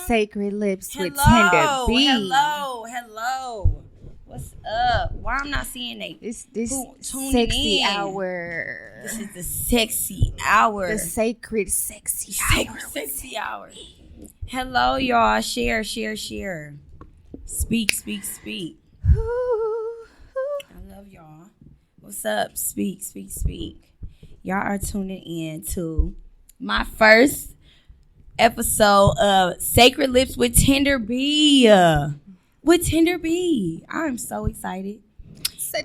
Sacred Lips with Tender B. Hello. What's up? Why I'm not seeing this sexy hour? This is the sexy hour. The sacred sexy hour. Hello, y'all. Share. Speak. I love y'all. What's up? Speak. Y'all are tuning in to my first episode of Sacred Lips with Tender B. I'm so excited.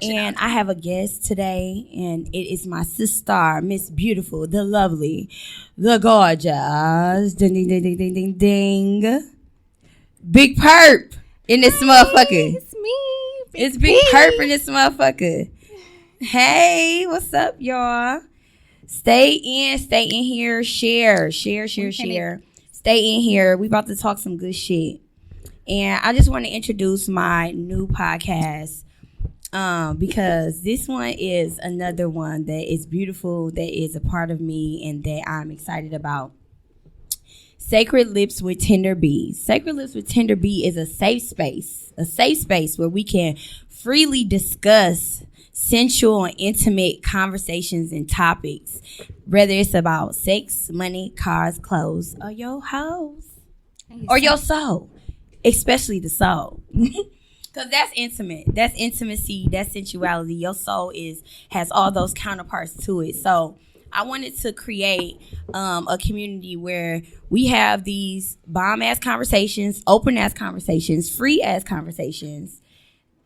And I have a guest today, and it is my sister, Miss Beautiful, the lovely, the gorgeous, ding. Big Perp in this motherfucker. It's me. It's Big Perp in this motherfucker. Hey, what's up, y'all? Stay in here. Share. Stay in here. We about to talk some good shit. And I just want to introduce my new podcast because this one is another one that is beautiful, that is a part of me, and that I'm excited about. Sacred Lips with Tender B. Sacred Lips with Tender B is a safe space where we can freely discuss sensual and intimate conversations and topics, whether it's about sex, money, cars, clothes, or your hoes, or your soul, especially the soul. Because that's intimate. That's intimacy. That's sensuality. Your soul has all those counterparts to it. So I wanted to create a community where we have these bomb-ass conversations, open-ass conversations, free-ass conversations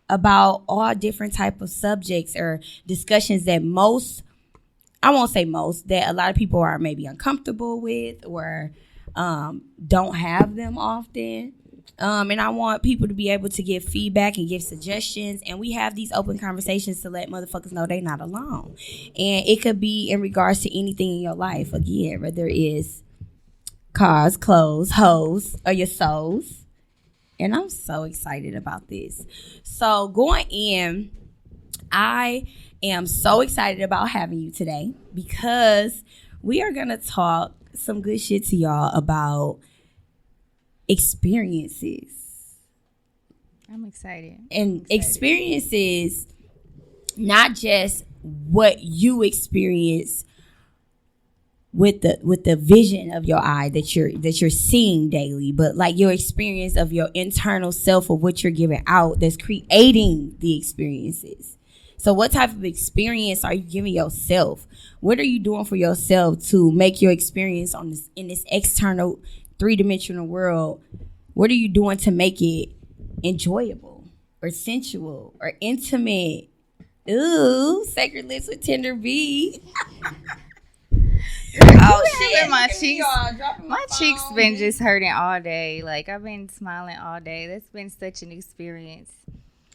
about all different type of subjects or discussions that that a lot of people are maybe uncomfortable with or don't have them often. And I want people to be able to give feedback and give suggestions. And we have these open conversations to let motherfuckers know they're not alone. And it could be in regards to anything in your life. Again, whether it's cars, clothes, hoes, or your souls. And I'm so excited about this. So going in, I am so excited about having you today because we are going to talk some good shit to y'all about experiences. I'm excited. Experiences, not just what you experience with the vision of your eye that you're seeing daily, but like your experience of your internal self of what you're giving out that's creating the experiences. So what type of experience are you giving yourself? What are you doing for yourself to make your experience in this external 3-dimensional world? What are you doing to make it enjoyable or sensual or intimate? Ooh, Sacred Lips with Tender B. Oh shit! My cheeks been just hurting all day. Like I've been smiling all day. That's been such an experience.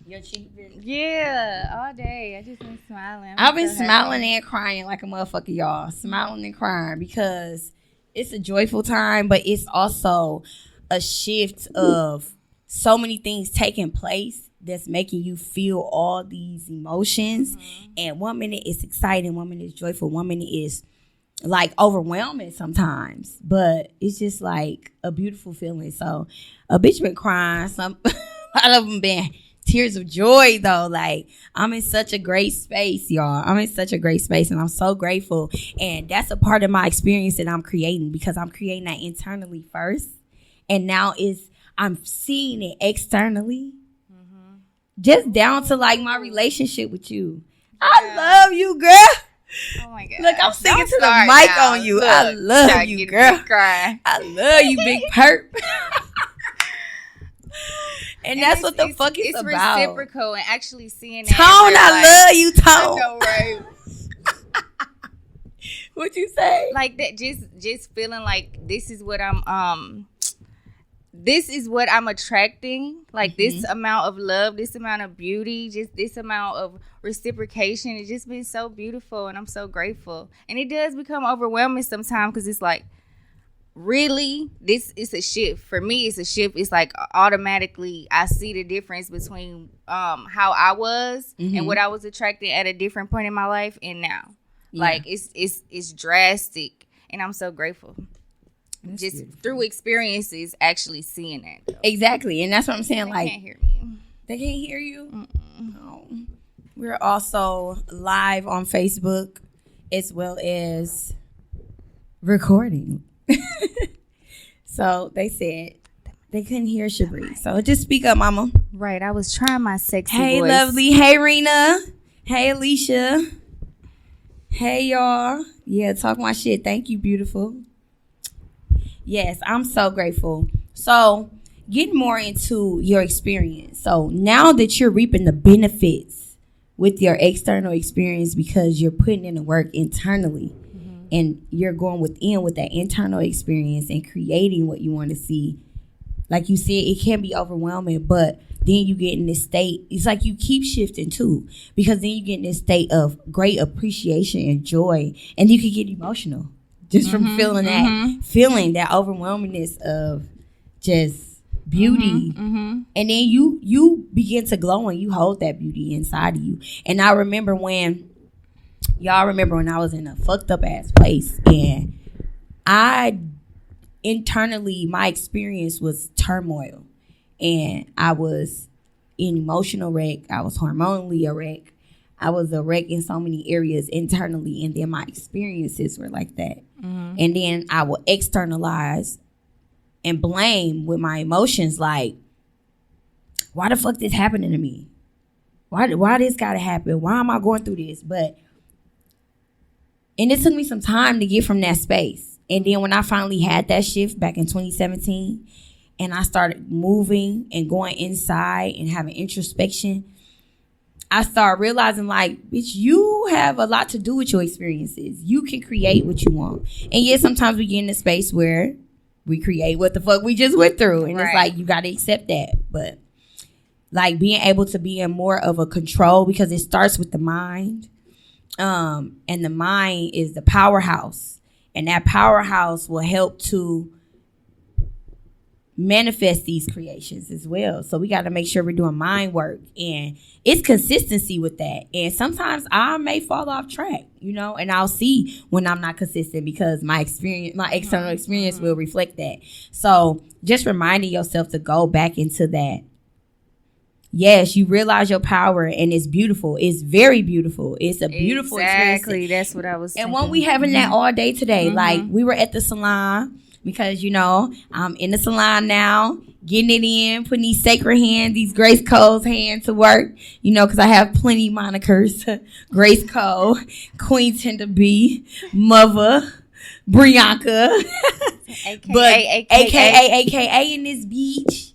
Your cheek been? Yeah, all day. I just been smiling. I've been smiling and crying like a motherfucker, y'all. Smiling and crying because it's a joyful time, but it's also a shift of so many things taking place that's making you feel all these emotions. Mm-hmm. And 1 minute is exciting, 1 minute is joyful, 1 minute is like overwhelming sometimes, but it's just like a beautiful feeling. So a bitch been crying. A lot of them been tears of joy though. Like I'm in such a great space, y'all. I'm in such a great space and I'm so grateful. And that's a part of my experience that I'm creating because I'm creating that internally first. And now I'm seeing it externally. Mm-hmm. Just down to like my relationship with you. Yeah. I love you, girl. Oh my God. Look, I'm singing to the mic now. On you. Look, I love you, girl. I love you, Big Perp. And that's what the fuck it's about. It's reciprocal and actually seeing that. Tone, I love you, Tone. I know, right? What'd you say? Like that, just feeling like this is what I'm attracting. Like this amount of love, this amount of beauty, just this amount of reciprocation. It's just been so beautiful and I'm so grateful. And it does become overwhelming sometimes because it's like, really, this is a shift. For me, it's a shift. It's like automatically I see the difference between how I was and what I was attracting at a different point in my life and now. Yeah. Like it's drastic and I'm so grateful. just beautiful. Through experiences, actually seeing that. Though. Exactly, and that's what I'm saying. They like, can't hear me. They can't hear you. Oh. We're also live on Facebook as well as recording. So they said they couldn't hear Shabri. So just speak up, mama. Right, I was trying my sexy Hey, voice. lovely. Hey, Rena. Hey, Alicia. Hey, y'all. Yeah, talk my shit. Thank you, beautiful. Yes, I'm so grateful. So getting more into your experience. So now that you're reaping the benefits with your external experience because you're putting in the work internally and you're going within with that internal experience and creating what you want to see. Like you said, it can be overwhelming, but then you get in this state. It's like you keep shifting too, because then you get in this state of great appreciation and joy, and you can get emotional just from feeling that overwhelmingness of just beauty. And then you begin to glow and you hold that beauty inside of you. And I remember when I was in a fucked up ass place, and internally, my experience was turmoil, and I was an emotional wreck. I was hormonally a wreck. I was a wreck in so many areas internally, and then my experiences were like that. And then I will externalize and blame with my emotions, like, why the fuck this happening to me? Why this gotta happen? Why am I going through this? And it took me some time to get from that space. And then when I finally had that shift back in 2017, and I started moving and going inside and having introspection, I started realizing, like, bitch, you have a lot to do with your experiences. You can create what you want. And yes, sometimes we get in a space where we create what the fuck we just went through. And it's like, you got to accept that. But like being able to be in more of a control, because it starts with the mind. And the mind is the powerhouse. And that powerhouse will help to manifest these creations as well. So we got to make sure we're doing mind work, and it's consistency with that. And sometimes I may fall off track, and I'll see when I'm not consistent, because my external experience will reflect that. So just reminding yourself to go back into that. Yes, you realize your power, and it's beautiful. It's very beautiful. It's a beautiful experience. Exactly. That's what I was thinking. And when we having that all day today, like we were at the salon, because, I'm in the salon now, getting it in, putting these sacred hands, these Grace Cole's hands to work, because I have plenty monikers. Grace Cole, Queen Tender B, Mother, Brianka, AKA in this beach.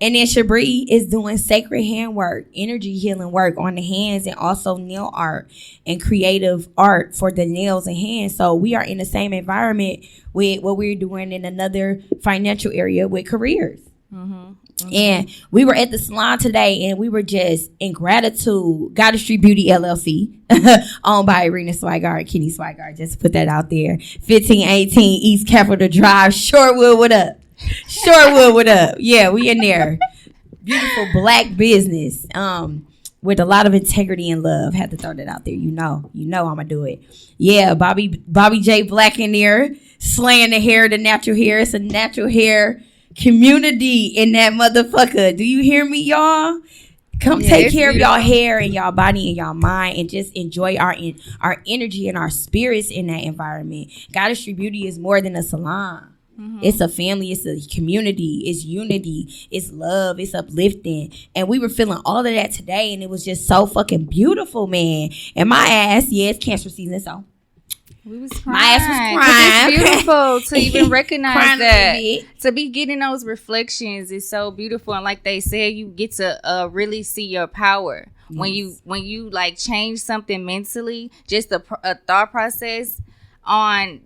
And then Shabri is doing sacred hand work, energy healing work on the hands, and also nail art and creative art for the nails and hands. So we are in the same environment with what we're doing in another financial area with careers. And we were at the salon today, and we were just in gratitude. Goddess Street Beauty LLC, owned by Irina Swigart, Kenny Swigart. Just put that out there. 1518 East Capitol Drive, Shorewood. What up? Shorewood, what up? Yeah, we in there. Beautiful black business, with a lot of integrity and love. Had to throw that out there. You know I'm gonna do it. Yeah, Bobby J Black in there, slaying the natural hair. It's a natural hair community in that motherfucker. Do you hear me, y'all? Come take care of y'all hair and y'all body and y'all mind, and just enjoy our energy and our spirits in that environment. Goddess Street Beauty is more than a salon. It's a family, it's a community, it's unity, it's love, it's uplifting. And we were feeling all of that today, and it was just so fucking beautiful, man. And my ass, it's cancer season, so we was crying. My ass was crying. It's beautiful to even recognize that. To be getting those reflections is so beautiful. And like they said, you get to really see your power. Yes. When you like change something mentally, just a thought process on,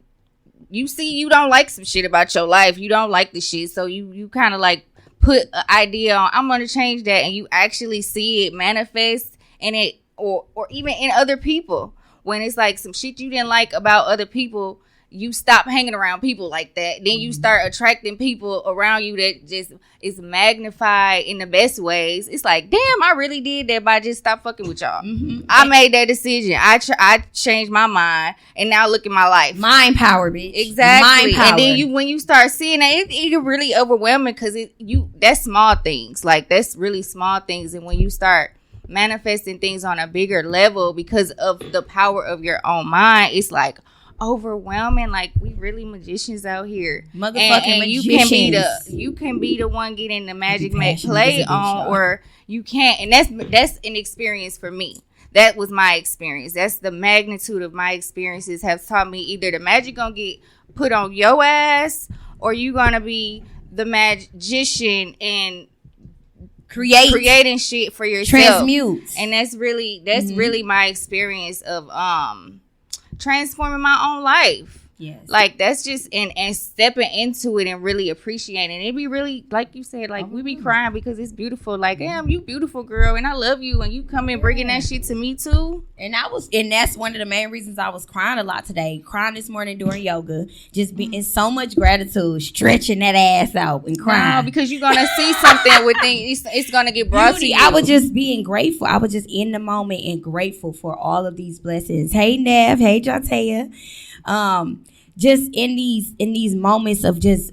you see you don't like some shit about your life. You don't like the shit. So you kind of like put an idea on, I'm going to change that. And you actually see it manifest in it, or even in other people. When it's like some shit you didn't like about other people, you stop hanging around people like that. Then you start attracting people around you that just is magnified in the best ways. It's like, damn, I really did that by just stop fucking with y'all. I made that decision. I changed my mind, and now look at my life. Mind power, bitch. Exactly. Mind power. And then when you start seeing that, it really overwhelming because that's small things. Like, that's really small things. And when you start manifesting things on a bigger level because of the power of your own mind, it's like overwhelming. Like, we really magicians out here, motherfucking magicians. You can be the one getting the magic play on, or you can't. And that's an experience for me. That was my experience. That's the magnitude of my experiences have taught me either the magic gonna get put on your ass, or you gonna be the magician and creating shit for yourself. Transmute. And that's really my experience of transforming my own life. Yes. Like, that's just and stepping into it and really appreciating it. Be really, like you said, like, we be crying because it's beautiful. Like, damn, you beautiful, girl, and I love you, and you come in bringing that shit to me too. And that's one of the main reasons I was crying a lot today. Crying this morning during yoga, just being in so much gratitude, stretching that ass out and crying. No, because you're gonna see something within. It's gonna get brought to you. I was just being grateful. I was just in the moment and grateful for all of these blessings. Hey Nev, hey Jontea. Just in these moments of just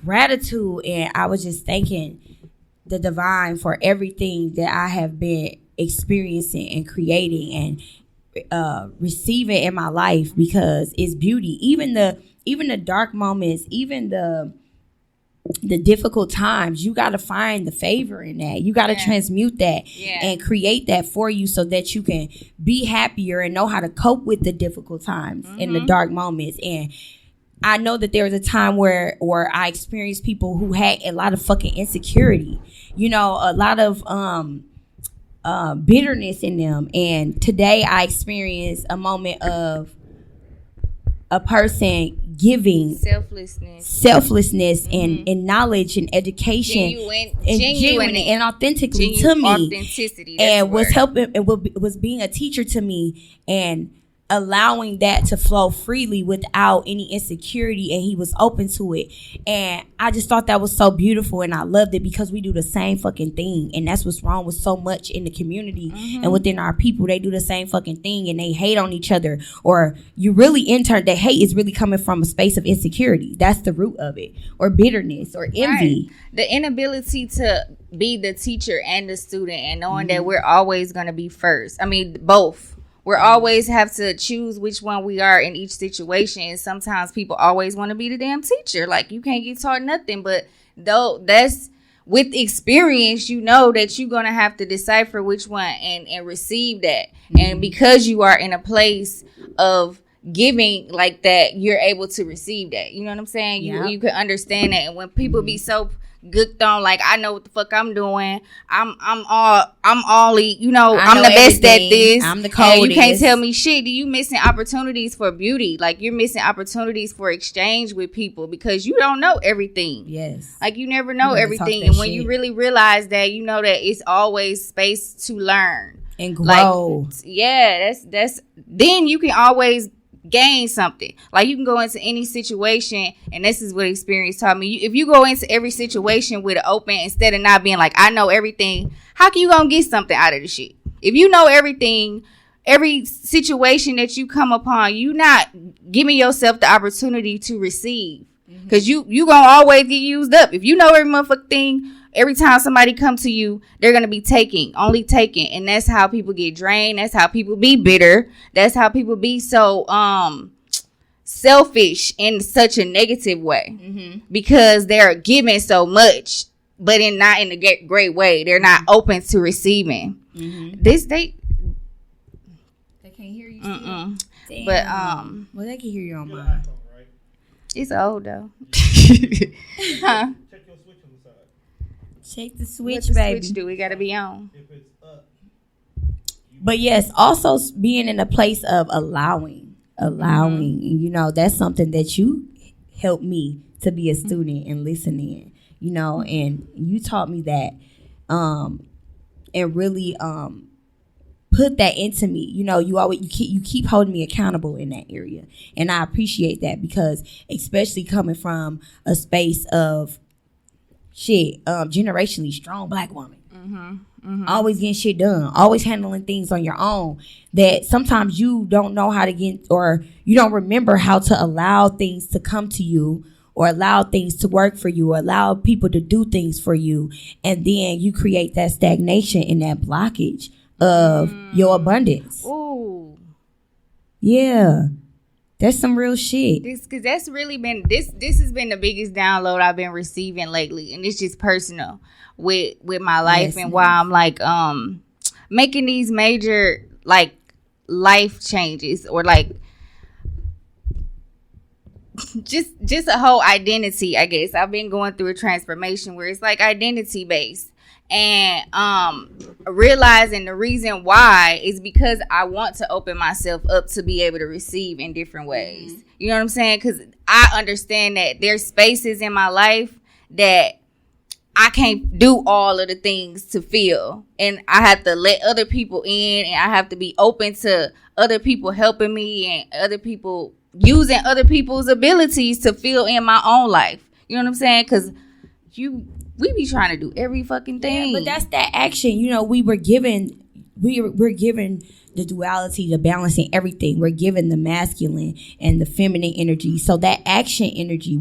gratitude, and I was just thanking the divine for everything that I have been experiencing and creating and receiving in my life, because it's beauty. Even the dark moments, even the difficult times, you got to find the favor in that. You got to transmute that and create that for you so that you can be happier and know how to cope with the difficult times and the dark moments. And I know that there was a time where I experienced people who had a lot of fucking insecurity, a lot of bitterness in them. And today I experienced a moment of a person giving selflessness and knowledge and education genuine and authentically to me, authenticity, and was helping and was being a teacher to me and allowing that to flow freely without any insecurity, and he was open to it. And I just thought that was so beautiful, and I loved it because we do the same fucking thing. And that's what's wrong with so much in the community and within our people. They do the same fucking thing and they hate on each other, or you really the hate is really coming from a space of insecurity. That's the root of it, or bitterness or envy. Right. The inability to be the teacher and the student, and knowing that we're always going to be first. I mean, both. We always have to choose which one we are in each situation. And sometimes people always want to be the damn teacher. Like, you can't get taught nothing. But though that's with experience, you know that you're going to have to decipher which one and receive that. And because you are in a place of giving like that, you're able to receive that. You know what I'm saying? You can understand that. And when people be so gooked on, like, I know what the fuck I'm doing. I'm the best at this. I'm the coldest. And you can't tell me shit. You missing opportunities for beauty. Like, you're missing opportunities for exchange with people because you don't know everything. Yes. Like, you never know everything. And when you really realize that, you know that it's always space to learn and grow. Like, that's then you can always gain something. Like, you can go into any situation, and this is what experience taught me. If you go into every situation with an open, instead of not being like, I know everything, how can you gonna get something out of the shit? If you know everything, every situation that you come upon, you not giving yourself the opportunity to receive, because you gonna always get used up. If you know every motherfucking thing, every time somebody come to you, they're going to be only taking. And that's how people get drained. That's how people be bitter. That's how people be so selfish in such a negative way. Because they're giving so much, but not in a great way. They're not open to receiving. They can't hear you. But well, they can hear you on mine. It's old though. Huh? Check the switch, What's the baby. Switch do we gotta be on? If it's up. But yes, also being in a place of allowing, and that's something that you helped me to be a student and listen in, and you taught me that, and really put that into me. You keep holding me accountable in that area, and I appreciate that, because especially coming from a space of generationally strong Black woman. Always getting shit done, always handling things on your own, that sometimes you don't know how to get, or you don't remember how to allow things to come to you, or allow things to work for you, or allow people to do things for you. And then you create that stagnation and that blockage of your abundance. Ooh. Yeah. That's some real shit. Because that's really been, this has been the biggest download I've been receiving lately. And it's just personal with my life, and why I'm like making these major like life changes, or like just a whole identity, I guess. I've been going through a transformation where it's like identity based, and realizing the reason why is because I want to open myself up to be able to receive in different ways. You know what I'm saying? Because I understand that there's spaces in my life that I can't do all of the things to feel, and I have to let other people in, and I have to be open to other people helping me, and other people using other people's abilities to feel in my own life. You know what I'm saying? Because we be trying to do every fucking thing. Yeah, but that's that action. We're given the duality, the balancing everything. We're given the masculine and the feminine energy. So that action energy,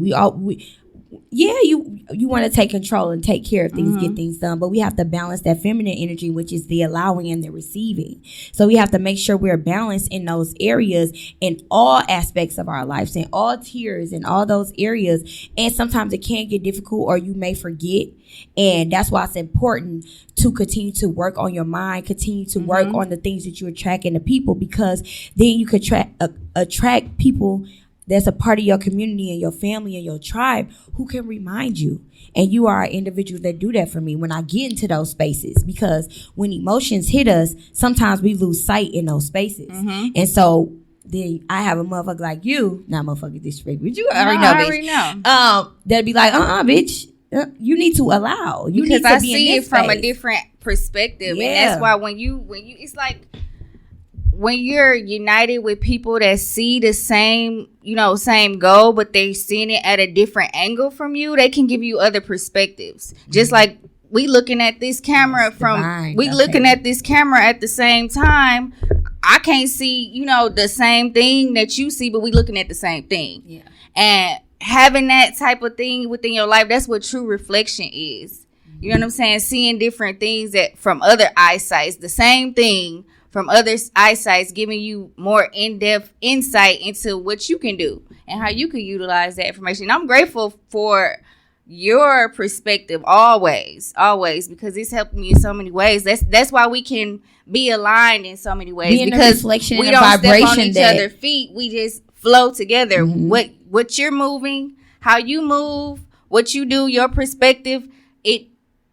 you want to take control and take care of things, get things done, but we have to balance that feminine energy, which is the allowing and the receiving. So we have to make sure we're balanced in those areas, in all aspects of our lives, in all tiers, in all those areas. And sometimes it can get difficult, or you may forget. And that's why it's important to continue to work on your mind, continue to work on the things that you're attracting to people, because then you could attract people that's a part of your community and your family and your tribe who can remind you. And you are an individual that do that for me when I get into those spaces, because when emotions hit us, sometimes we lose sight in those spaces. And so then I have a motherfucker like you, not motherfucker disrespect, but you already know. That'd be like, bitch, you need to allow. You because need to I be see in it this from space. a different perspective, Yeah. and that's why when you, it's like, when you're united with people that see the same goal, but they seeing it at a different angle from you, they can give you other perspectives. Just like we looking at this camera at this camera at the same time. I can't see, the same thing that you see, but we looking at the same thing. Yeah. And having that type of thing within your life, that's what true reflection is. You know what I'm saying? Seeing different things from other eyesights, the same thing from other eyesights, giving you more in-depth insight into what you can do and how you can utilize that information. And I'm grateful for your perspective always, because it's helped me in so many ways. That's why we can be aligned in so many ways, because we don't step on each other's feet. We just flow together. What you're moving, how you move, what you do, your perspective, it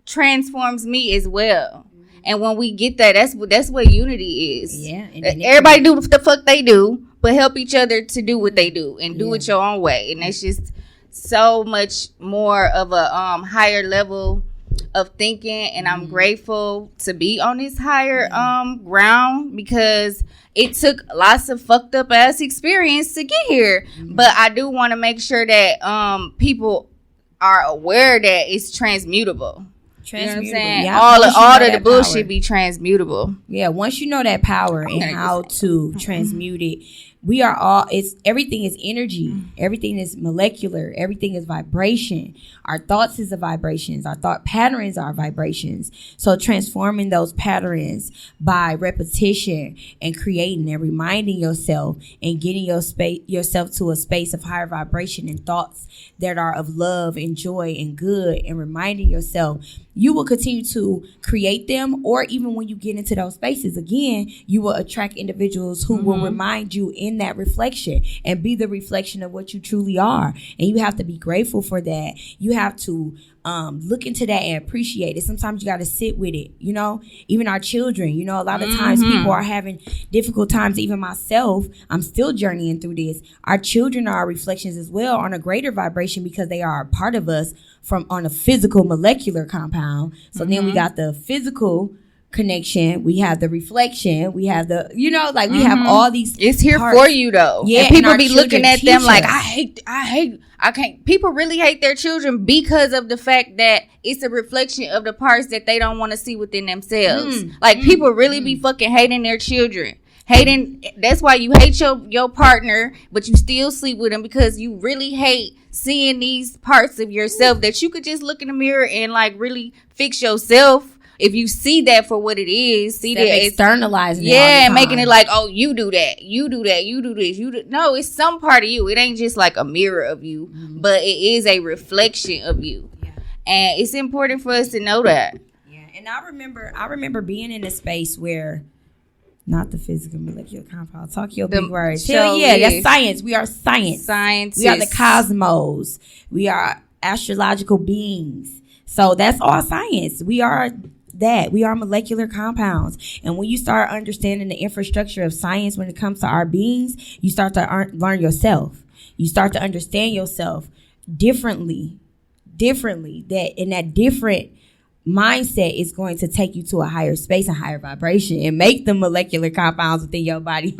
transforms me as well. And when we get that, that's what unity is. Yeah. Everybody do what the fuck they do, but help each other to do what they do and do it your own way. And that's just so much more of a higher level of thinking. And I'm grateful to be on this higher ground, because it took lots of fucked up ass experience to get here. But I do want to make sure that people are aware that it's transmutable. You know what I'm saying? Yeah, all of the bullshit be transmutable. Yeah, once you know that power and how to transmute it, we are all, everything is energy. Everything is molecular. Everything is vibration. Our thoughts is the vibrations. Our thought patterns are vibrations. So transforming those patterns by repetition and creating and reminding yourself and getting yourself to a space of higher vibration and thoughts that are of love and joy and good, and reminding yourself, you will continue to create them. Or even when you get into those spaces again, you will attract individuals who will remind you in that reflection and be the reflection of what you truly are. And you have to be grateful for that. You have to look into that and appreciate it. Sometimes you got to sit with it, even our children, a lot of times people are having difficult times. Even myself, I'm still journeying through this. Our children are reflections as well on a greater vibration, because they are a part of us on a physical molecular compound. So then we got the physical connection, we have the reflection, we have the, we have all these. It's here parts. For you though. Yeah, and people be looking at them like, I can't. People really hate their children because of the fact that it's a reflection of the parts that they don't want to see within themselves. People really be fucking hating their children. That's why you hate your partner, but you still sleep with them, because you really hate seeing these parts of yourself that you could just look in the mirror and really fix yourself. If you see that for what it is, see that externalizing it. Yeah, making it like, oh, you do that, you do that, you do this, no, it's some part of you. It ain't just like a mirror of you, but it is a reflection of you. Yeah. And it's important for us to know that. Yeah, and I remember being in a space where, not the physical molecular compound, talk your big words. Hell yeah, that's science. We are science. Scientists. We are the cosmos. We are astrological beings. So that's all science. We are that. We are molecular compounds. And when you start understanding the infrastructure of science when it comes to our beings, you start to learn yourself. You start to understand yourself differently. That different mindset is going to take you to a higher space and higher vibration and make the molecular compounds within your body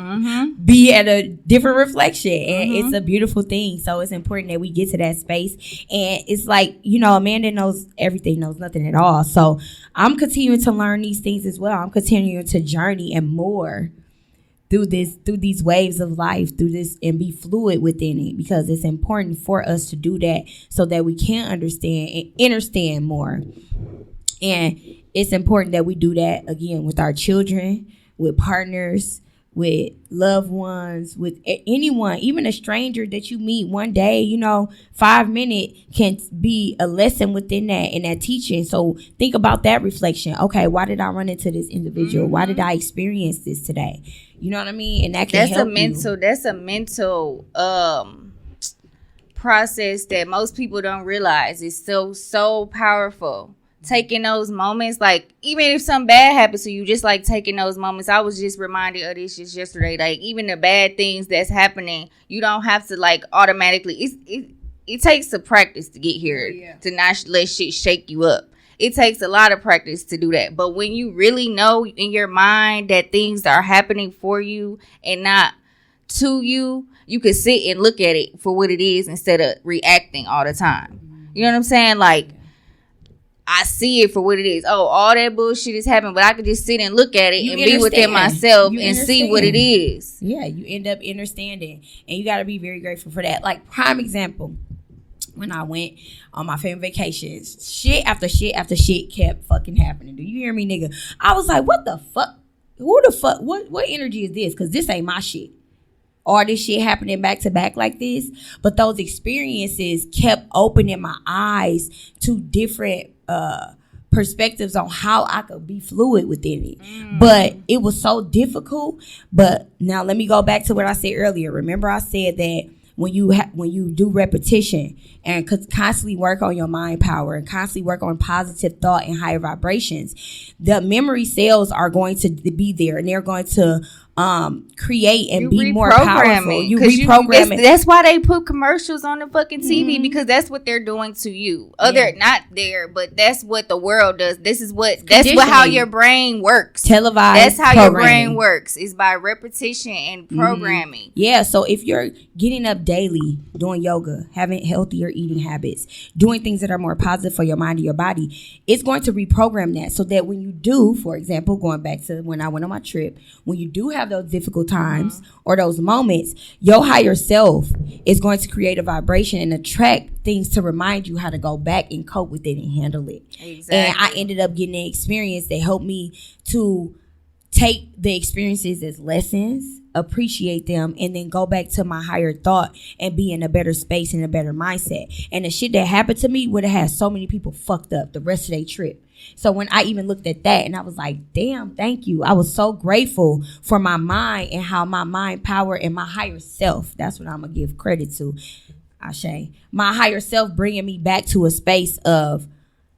be at a different reflection. And it's a beautiful thing. So it's important that we get to that space. And it's like, a man that knows everything knows nothing at all. So I'm continuing to learn these things as well. I'm continuing to journey and more through these waves of life, through this, and be fluid within it, because it's important for us to do that so that we can understand and understand more. And it's important that we do that, again, with our children, with partners, with loved ones, with anyone, even a stranger that you meet one day. 5 minutes can be a lesson within that and that teaching. So think about that reflection. Okay, why did I run into this individual? Why did I experience this today? You know what I mean? And that can help you. That's a mental process that most people don't realize. It's so powerful. Taking those moments, even if something bad happens to you, just taking those moments. I was just reminded of this just yesterday. Even the bad things that's happening, you don't have to automatically. It takes some practice to get here, to not let shit shake you up. It takes a lot of practice to do that. But when you really know in your mind that things are happening for you and not to you, you can sit and look at it for what it is instead of reacting all the time. You know what I'm saying? I see it for what it is. Oh, all that bullshit is happening, but I could just sit and look at it and be within myself and see what it is. Yeah, you end up understanding. And you got to be very grateful for that. Prime example, when I went on my family vacations, shit after shit after shit kept fucking happening. Do you hear me, nigga? I was like, what the fuck? Who the fuck? What energy is this? Because this ain't my shit. All this shit happening back to back like this. But those experiences kept opening my eyes to different perspectives on how I could be fluid within it. But it was so difficult. But now let me go back to what I said earlier. Remember I said that when you do repetition and constantly work on your mind power and constantly work on positive thought and higher vibrations, the memory cells are going to be there, and they're going to create and be more powerful. You reprogram it. That's why they put commercials on the fucking TV, because that's what they're doing to you. Not there, but that's what the world does. That's how your brain works. Televised. That's how your brain works. Is by repetition and programming. Yeah. So if you're getting up daily, doing yoga, having healthier eating habits, doing things that are more positive for your mind and your body, it's going to reprogram that, so that when you do, for example, going back to when I went on my trip, when you do have those difficult times or those moments, your higher self is going to create a vibration and attract things to remind you how to go back and cope with it and handle it. Exactly. And I ended up getting an experience that helped me to take the experiences as lessons, appreciate them, and then go back to my higher thought and be in a better space and a better mindset. And the shit that happened to me would have had so many people fucked up the rest of their trip. So when I even looked at that and I was like, damn, thank you. I was so grateful for my mind and how my mind power and my higher self, that's what I'm going to give credit to, Ashe. My higher self bringing me back to a space of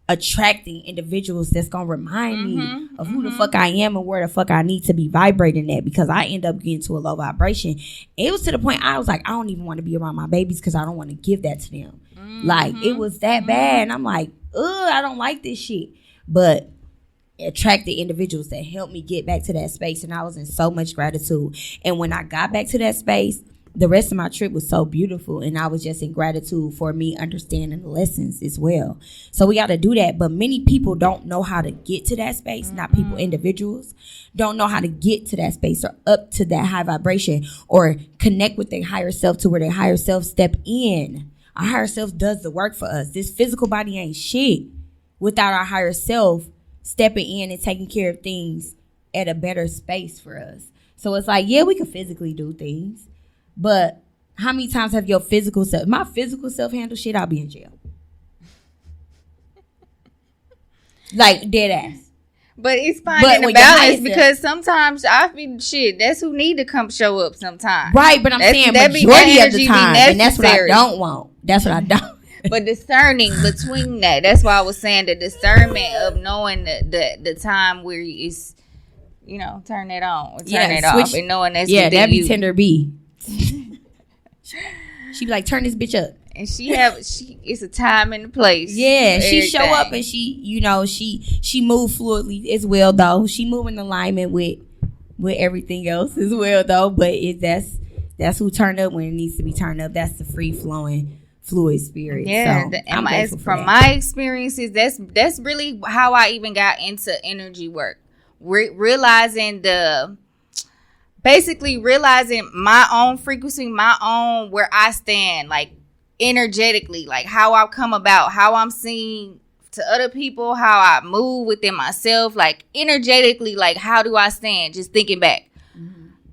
attracting individuals that's going to remind me of who the fuck I am and where the fuck I need to be vibrating at, because I end up getting to a low vibration. It was to the point I was like, I don't even want to be around my babies because I don't want to give that to them. It was that bad. And I'm like, I don't like this shit. But attracted individuals that helped me get back to that space, and I was in so much gratitude. And when I got back to that space, the rest of my trip was so beautiful, and I was just in gratitude for me understanding the lessons as well. So we got to do that, but many people don't know how to get to that space. Not people, individuals don't know how to get to that space or up to that high vibration or connect with their higher self to where their higher self step in. Our higher self does the work for us. This physical body ain't shit without our higher self stepping in and taking care of things at a better space for us. So it's like, yeah, we can physically do things, but how many times have your physical self, my physical self handle shit, I'll be in jail. Like, dead ass. But it's finding the balance, because sometimes I feel shit. That's who need to come show up sometimes. Right, but I'm saying majority of the time, and that's what I don't want. That's what I don't. But discerning between that, that's why I was saying the discernment of knowing the time where it's, turn it on or turn it off, and knowing that's that'd be tender B. She be like, turn this bitch up. And it's a time and a place. Yeah, she show up and she move fluidly as well though. She move in alignment with everything else as well though. But that's who turned up when it needs to be turned up. That's the free flowing fluid spirit. Yeah, so from my experiences, that's really how I even got into energy work. Realizing my own frequency, my own where I stand, like energetically, like how I come about, how I'm seen to other people, how I move within myself, like energetically, like how do I stand? Just thinking back,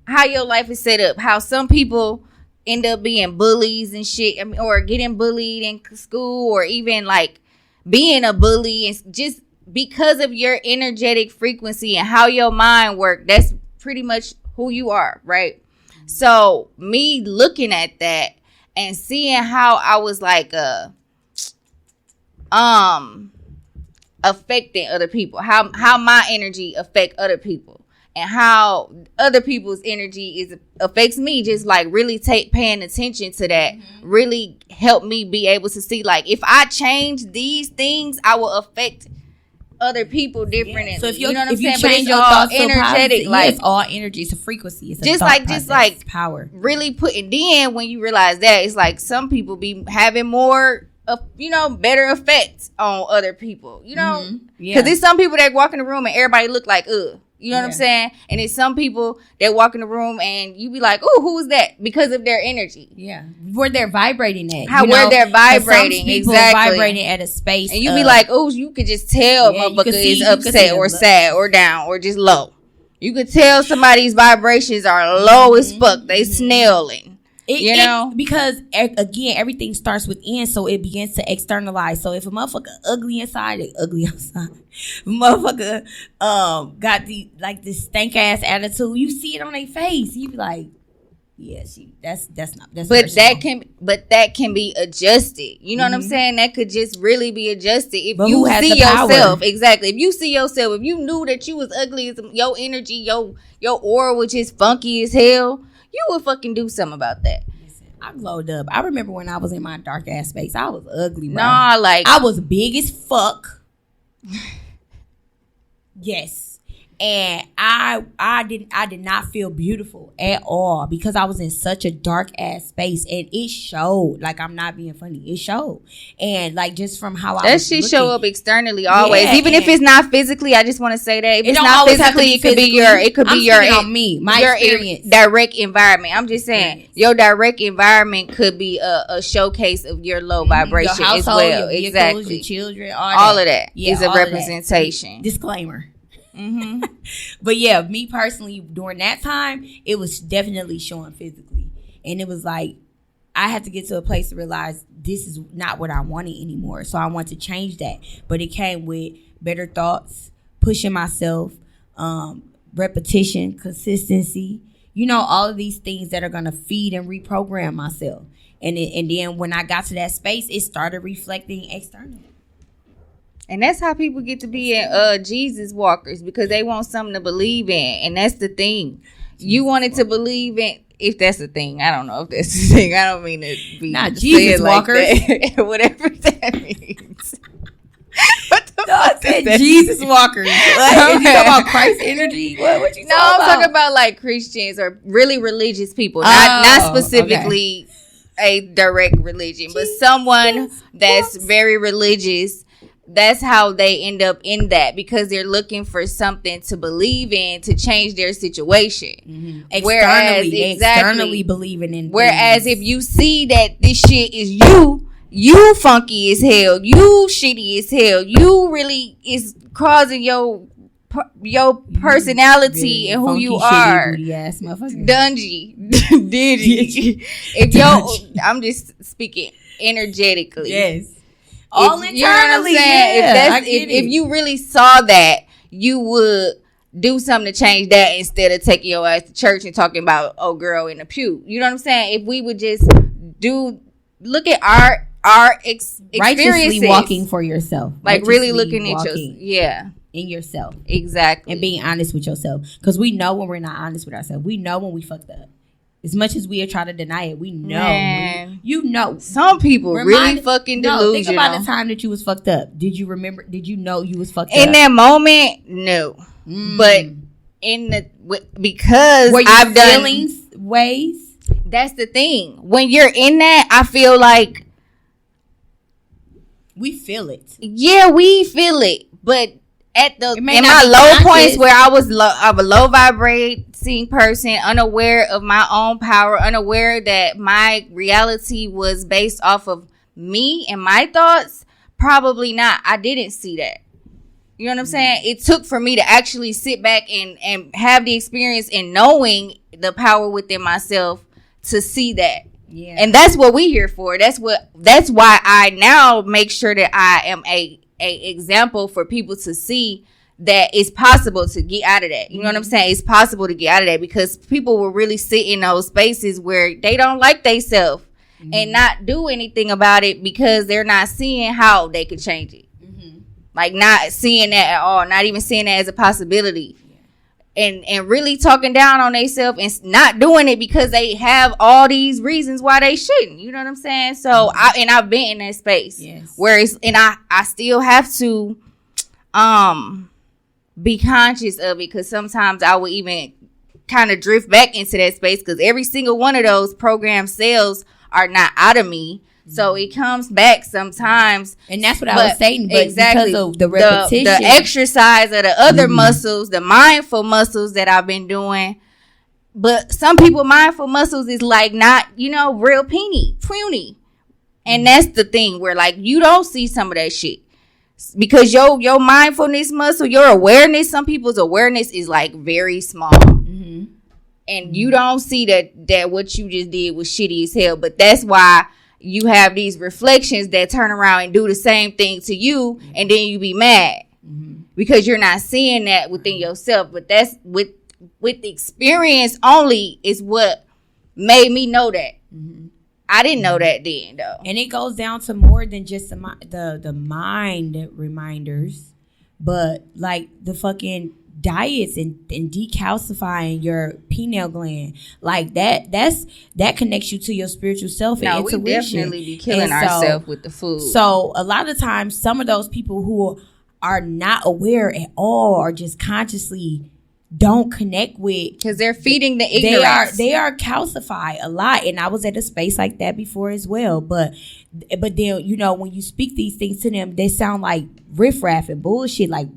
how your life is set up, how some people end up being bullies and shit, or getting bullied in school, or even like being a bully, and just because of your energetic frequency and how your mind works, that's pretty much who you are, right? So me looking at that and seeing how I was like affecting other people, how my energy affect other people, and how other people's energy affects me, just like really paying attention to that, really helped me be able to see, like, if I change these things, I will affect other people differently. Yeah. So if you know what I'm saying? change your thoughts energetic, like it's all energy. It's a frequency. It's a just like power. Really putting in, when you realize that, it's like some people be having more better effects on other people. Because there's some people that walk in the room and everybody look like You know what I'm saying? And it's some people that walk in the room and you be like, "Oh, who is that?" Because of their energy. Yeah, where they're vibrating at. Where they're vibrating. Some people exactly. Vibrating at a space, and you be like, "Oh, you could just tell motherfucker is upset or sad or down or just low." You could tell somebody's vibrations are low as fuck. They snailing. Because again, everything starts within, so it begins to externalize. So if a motherfucker ugly inside, they ugly outside. If a motherfucker got this stank ass attitude, you see it on their face. You be like, yeah, that's not. That's but that can be adjusted. You know what I'm saying? That could just really be adjusted if you see yourself. Exactly. If you see yourself, if you knew that you was ugly, your energy, your aura was just funky as hell, you would fucking do something about that. Listen, I glowed up. I remember when I was in my dark ass space, I was ugly, bro. Nah, like I was big as fuck. Yes. And I did not feel beautiful at all because I was in such a dark ass space, and it showed. Like, I'm not being funny, it showed. And like, just from how that shit show up externally always, even if it's not physically. I just want to say that if it's not physically, it could be your experience, direct environment. I'm just saying your direct environment could be a showcase of your low vibration your household, as well. Your exactly, your children, all of that is a representation. Disclaimer. But yeah, me personally, during that time, it was definitely showing physically, and it was like I had to get to a place to realize this is not what I wanted anymore. So I want to change that, but it came with better thoughts, pushing myself, repetition, consistency. All of these things that are gonna feed and reprogram myself, and then when I got to that space, it started reflecting externally. And that's how people get to be Jesus walkers, because they want something to believe in. And that's the thing. You wanted to believe in, if that's the thing. I don't know if that's the thing. I don't mean to be not Jesus walkers. Like whatever that means. What I said Jesus walkers. Like, you talking about Christ energy? What you talking I'm about? talking about like Christians or really religious people, not specifically a direct religion, but someone that's very religious. That's how they end up in that, because they're looking for something to believe in to change their situation. Mm-hmm. Externally believing in. Whereas things. if you see that this shit is you funky as hell, you shitty as hell, you really is causing your personality and who funky, you shitty, are. booty-ass motherfucker. Dingy. If I'm just speaking energetically. Yes. All internally, you know what I'm saying? Yeah, if you really saw that, you would do something to change that instead of taking your ass to church and talking about girl in the pew. You know what I'm saying? If we would just look at our experiences, righteously walking for yourself, like really looking at in yourself, exactly, and being honest with yourself, because we know when we're not honest with ourselves. We know when we fucked up. As much as we try to deny it, we know. Man, you know. Some people really fucking delusional. Think about the time that you was fucked up. Did you remember? Did you know you was fucked up? In that moment, no. But because were you I've done feelings ways. That's the thing. When you're in that, I feel like we feel it. Yeah, we feel it. But in my low points where I was of a low vibrating person, unaware of my own power, unaware that my reality was based off of me and my thoughts, probably not. I didn't see that. You know what I'm saying? It took for me to actually sit back and have the experience in knowing the power within myself to see that. Yeah. And that's what we here for. That's why I now make sure that I am a example for people to see that it's possible to get out of that. You know what I'm saying? It's possible to get out of that, because people will really sit in those spaces where they don't like themselves and not do anything about it because they're not seeing how they could change it. Like not seeing that at all, not even seeing that as a possibility. And really talking down on themselves and not doing it because they have all these reasons why they shouldn't. You know what I'm saying? So I've been in that space where I still have to be conscious of it, because sometimes I will even kind of drift back into that space, because every single one of those program cells are not out of me. So it comes back sometimes. And that's what I was saying. But exactly, because of the repetition. The exercise of the other muscles, the mindful muscles that I've been doing. But some people, mindful muscles is like not, real puny. And that's the thing where like you don't see some of that shit. Because your mindfulness muscle, your awareness, some people's awareness is like very small. And you don't see that what you just did was shitty as hell. But that's why you have these reflections that turn around and do the same thing to you, and then you be mad because you're not seeing that within yourself. But that's with experience only is what made me know that. I didn't know that then, though. And it goes down to more than just the mind reminders, but like the fucking diets and decalcifying your pineal gland, like that connects you to your spiritual self and intuition. We definitely be killing ourselves with the food. So a lot of times, some of those people who are not aware at all or just consciously don't connect with, because they're feeding the ignorance. They are calcified a lot, and I was at a space like that before as well. But then when you speak these things to them, they sound like riffraff and bullshit. Like,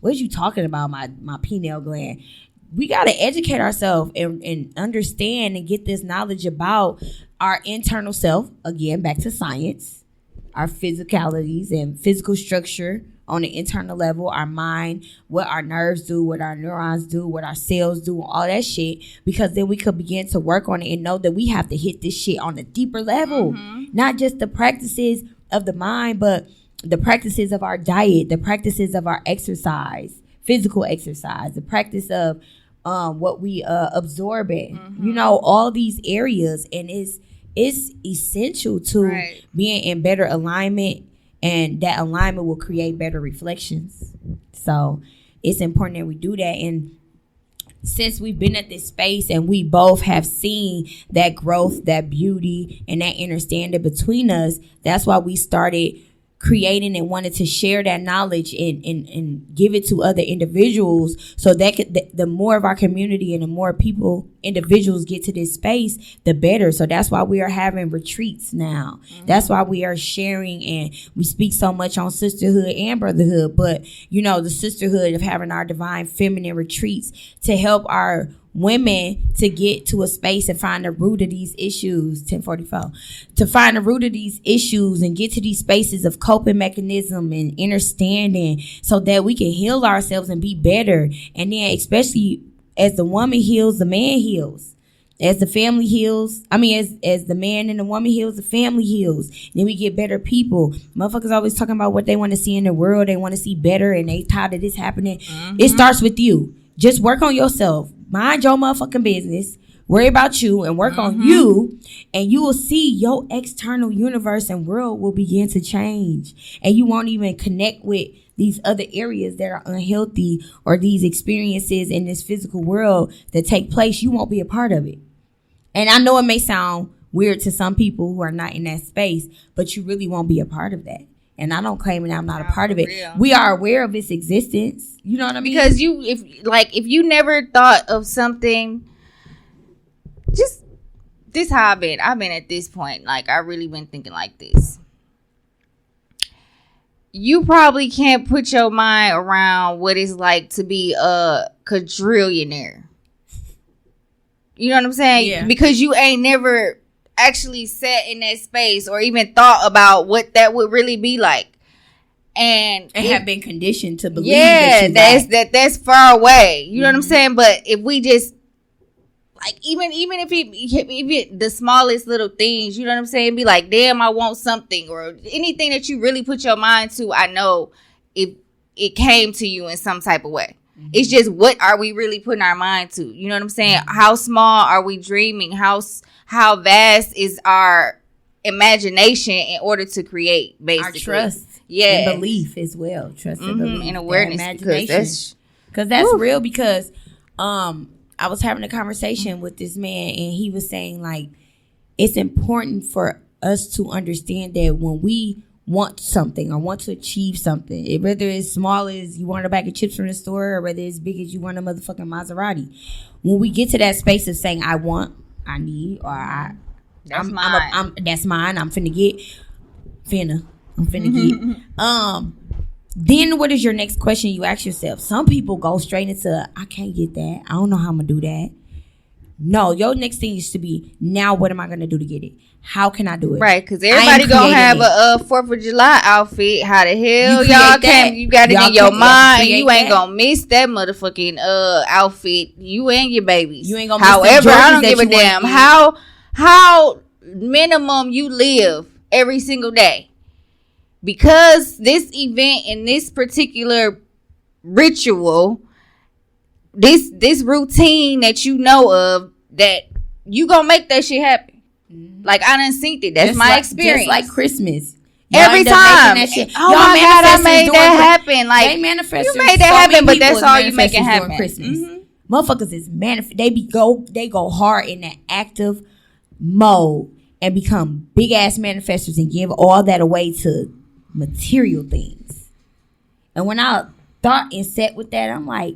what are you talking about, my pineal gland? We got to educate ourselves and understand and get this knowledge about our internal self. Again, back to science, our physicalities and physical structure on the internal level, our mind, what our nerves do, what our neurons do, what our cells do, all that shit. Because then we could begin to work on it and know that we have to hit this shit on a deeper level. Not just the practices of the mind, but the practices of our diet, the practices of our exercise, physical exercise, the practice of what we absorb in, all these areas. And it's essential to being in better alignment, and that alignment will create better reflections. So it's important that we do that. And since we've been at this space and we both have seen that growth, that beauty, and that understanding between us, that's why we started creating and wanted to share that knowledge and give it to other individuals, so that the more of our community and the more individuals get to this space, the better. So that's why we are having retreats now. That's why we are sharing, and we speak so much on sisterhood and brotherhood, but the sisterhood of having our divine feminine retreats to help our women to get to a space and find the root of these issues. 1044 to find the root of these issues and get to these spaces of coping mechanism and understanding, so that we can heal ourselves and be better. And then especially as the woman heals, the man heals. As the family heals, as the man and the woman heals, the family heals. Then we get better people. Motherfuckers always talking about what they want to see in the world. They want to see better, and they tired of this happening. It starts with you. Just work on yourself. Mind your motherfucking business. Worry about you and work on you, and you will see your external universe and world will begin to change. And you won't even connect with these other areas that are unhealthy, or these experiences in this physical world that take place. You won't be a part of it. And I know it may sound weird to some people who are not in that space, but you really won't be a part of that. And I don't claim that I'm not a part of it. Real. We are aware of its existence. You know what I mean? Because if you never thought of something, just this how I've been at this point. Like, I really been thinking like this. You probably can't put your mind around what it's like to be a quadrillionaire. You know what I'm saying? Yeah. Because you ain't never actually sat in that space or even thought about what that would really be like, and have been conditioned to believe that's far away. You know what I'm saying? But if we just like even if the smallest little things, you know what I'm saying, be like, damn, I want something, or anything that you really put your mind to, I know if it came to you in some type of way. It's just, what are we really putting our mind to? You know what I'm saying? How small are we dreaming? How vast is our imagination in order to create, basically? Our trust, and belief as well. Trust and belief and awareness, because that's real. Because I was having a conversation with this man, and he was saying, like, it's important for us to understand that when we want something or want to achieve something, whether it's small as you want a bag of chips from the store, or whether it's big as you want a motherfucking Maserati, when we get to that space of saying, I want, I need, or that's mine, I'm finna get. Then what is your next question you ask yourself? Some people go straight into, I can't get that, I don't know how I'm gonna do that. No, your next thing is to be, now what am I gonna do to get it? How can I do it? Right, because everybody gonna have a 4th of July outfit. How the hell y'all can? You got it in your mind, and you ain't gonna miss that motherfucking outfit. You and your babies. You ain't gonna. However, I don't give a damn how minimum you live every single day, because this event and this particular ritual, this routine that you know of, that you gonna make that shit happen. Like, I done seen it. That's just my experience. Just like Christmas. Every time. Oh my God, I made that happen. Like, they manifest. You made that happen, but that's all you making happen. Christmas. Motherfuckers is they go hard in that active mode and become big ass manifestors and give all that away to material things. And when I thought and sat with that, I'm like,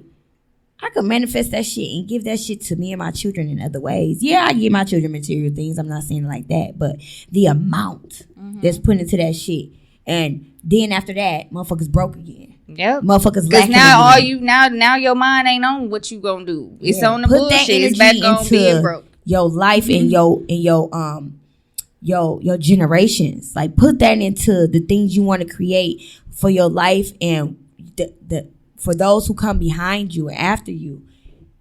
I could manifest that shit and give that shit to me and my children in other ways. Yeah, I give my children material things. I'm not saying it like that. But the amount that's put into that shit. And then after that, motherfuckers broke again. Yep. Motherfuckers lacking now again. now your mind ain't on what you gonna do. It's on the bullshit. It's back on being broke. Your life and your generations. Like, put that into the things you want to create for your life and for those who come behind you and after you,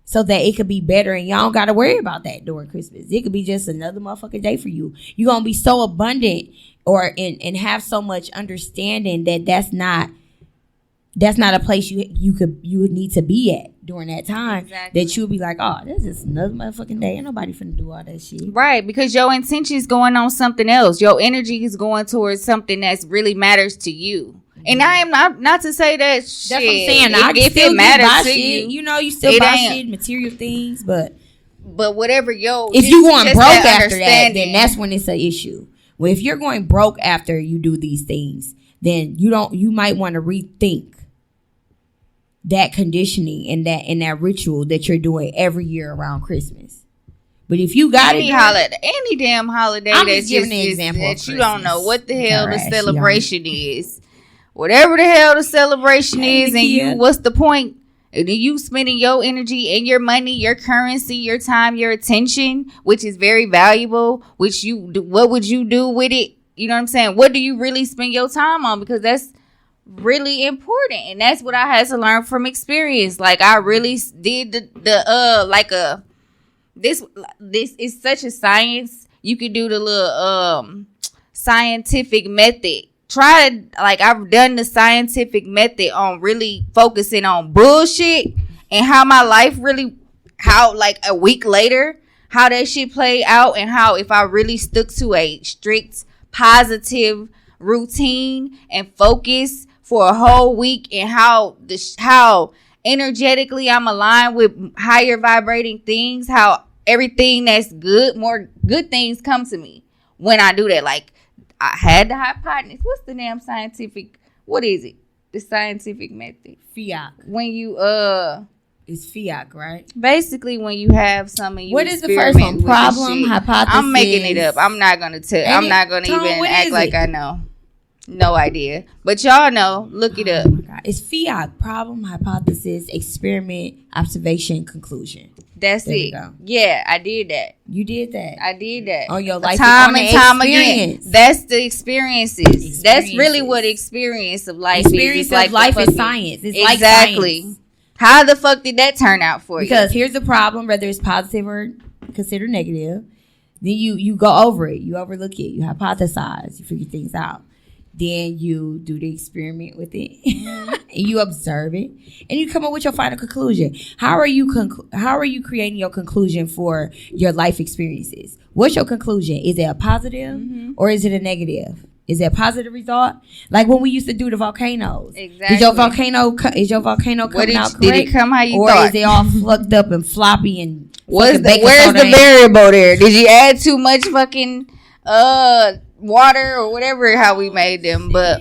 so that it could be better, and y'all don't got to worry about that during Christmas. It could be just another motherfucking day for you. You're going to be so abundant and have so much understanding that that's not a place you would need to be at during that time. Exactly. That you'll be like, oh, this is another motherfucking day. Ain't nobody finna do all that shit. Right, because your intention is going on something else. Your energy is going towards something that really matters to you. And I am not to say that shit. That's what I'm saying. If it matters to you, you still buy shit, material things, but whatever if you going broke after that, then that's when it's an issue. Well, if you're going broke after you do these things, then you might want to rethink that conditioning and that ritual that you're doing every year around Christmas. But if you got any damn holiday I'm that's just giving just an example that of you don't know Christmas. what the hell the Trash, celebration is. Whatever the hell the celebration is, and you, what's the point? And then you spending your energy and your money, your currency, your time, your attention, which is very valuable. Which what would you do with it? You know what I'm saying? What do you really spend your time on? Because that's really important, and that's what I had to learn from experience. Like I really did this is such a science. You could do the little scientific method. I've done the scientific method on really focusing on bullshit and how my life really, how like a week later, how that shit played out, and how if I really stuck to a strict positive routine and focus for a whole week, and how energetically I'm aligned with higher vibrating things, how everything that's good, more good things come to me when I do that. Like I had the hypotenuse. What's the damn scientific? What is it? The scientific method. Fiat. When you it's fiat, right? Basically, when you have something, what is the first one? Problem, hypothesis. I'm making it up. I'm not gonna tell. I'm not gonna even act like I know. No idea. But y'all know. Look it up. Oh my God. It's fiat. Problem, hypothesis, experiment, observation, conclusion. That's there it. Yeah, I did that. You did that. I did that. On your life, time and time again. That's the experiences. That's really what experience of life is. Experience of life is science. It's exactly. Like science. How the fuck did that turn out for you? Because here's the problem, whether it's positive or considered negative, then you go over it. You overlook it. You hypothesize. You figure things out. Then you do the experiment with it, and you observe it, and you come up with your final conclusion. How are you creating your conclusion for your life experiences? What's your conclusion? Is it a positive or is it a negative? Is it a positive result? Like when we used to do the volcanoes. Exactly. Is your volcano coming out correct? Did it come how you or thought? Or is it all fucked up and floppy and where's the variable there? Did you add too much fucking water or whatever, how we made them? But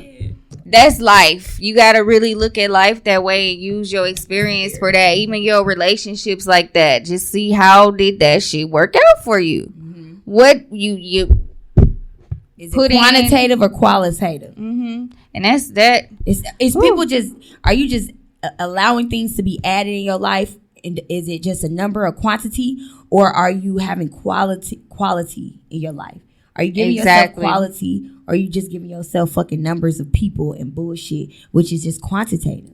that's life. You got to really look at life that way and use your experience for that. Even your relationships like that. Just see how did that shit work out for you. Mm-hmm. What you is it quantitative or qualitative? Mm-hmm. And that's that. It's people just, are you just allowing things to be added in your life? And is it just a number or quantity, or are you having quality in your life? Are you giving yourself quality, or are you just giving yourself fucking numbers of people and bullshit, which is just quantitative?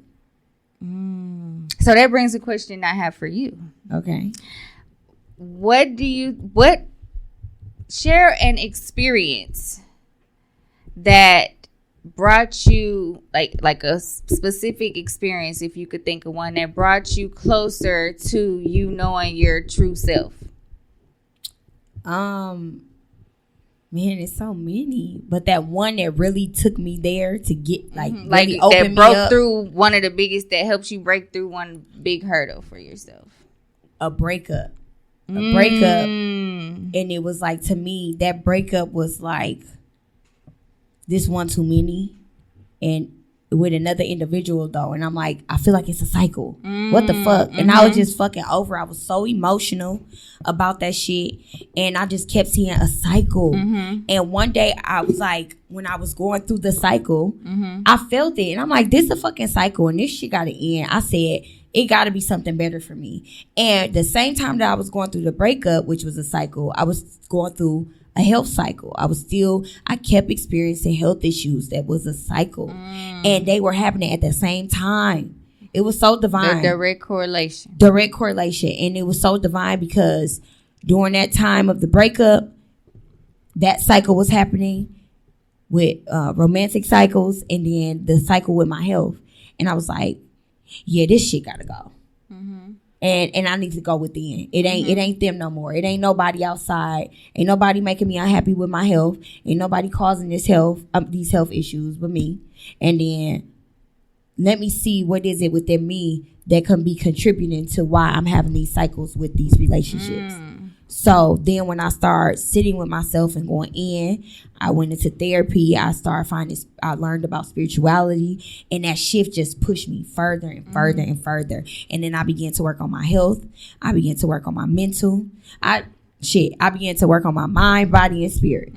So that brings a question I have for you. Okay. Share an experience that brought you, like a specific experience, if you could think of one, that brought you closer to you knowing your true self. Man, it's so many, but that one that really took me there to get really that broke through one of the biggest, that helps you break through one big hurdle for yourself. A breakup, and it was like, to me, that breakup was like this one too many, and with another individual though, and I'm like, I feel like it's a cycle. What the fuck? And I was just fucking over. I was so emotional about that shit, and I just kept seeing a cycle. And one day I was like, when I was going through the cycle, I felt it, and I'm like, this is a fucking cycle, and this shit gotta end. I said, it gotta be something better for me. And the same time that I was going through the breakup, which was a cycle, I was going through a health cycle. I kept experiencing health issues that was a cycle. And they were happening at the same time. It was so divine. The direct correlation. And it was so divine because during that time of the breakup, that cycle was happening with romantic cycles, and then the cycle with my health. And I was like, yeah, this shit gotta go. And I need to go within. It ain't them no more. It ain't nobody outside. Ain't nobody making me unhappy with my health. Ain't nobody causing these health issues but me. And then let me see what is it within me that can be contributing to why I'm having these cycles with these relationships. So then when I started sitting with myself and going in, I went into therapy. I learned about spirituality, and that shift just pushed me further and further and further. And then I began to work on my health. I began to work on my mental. I began to work on my mind, body, and spirit.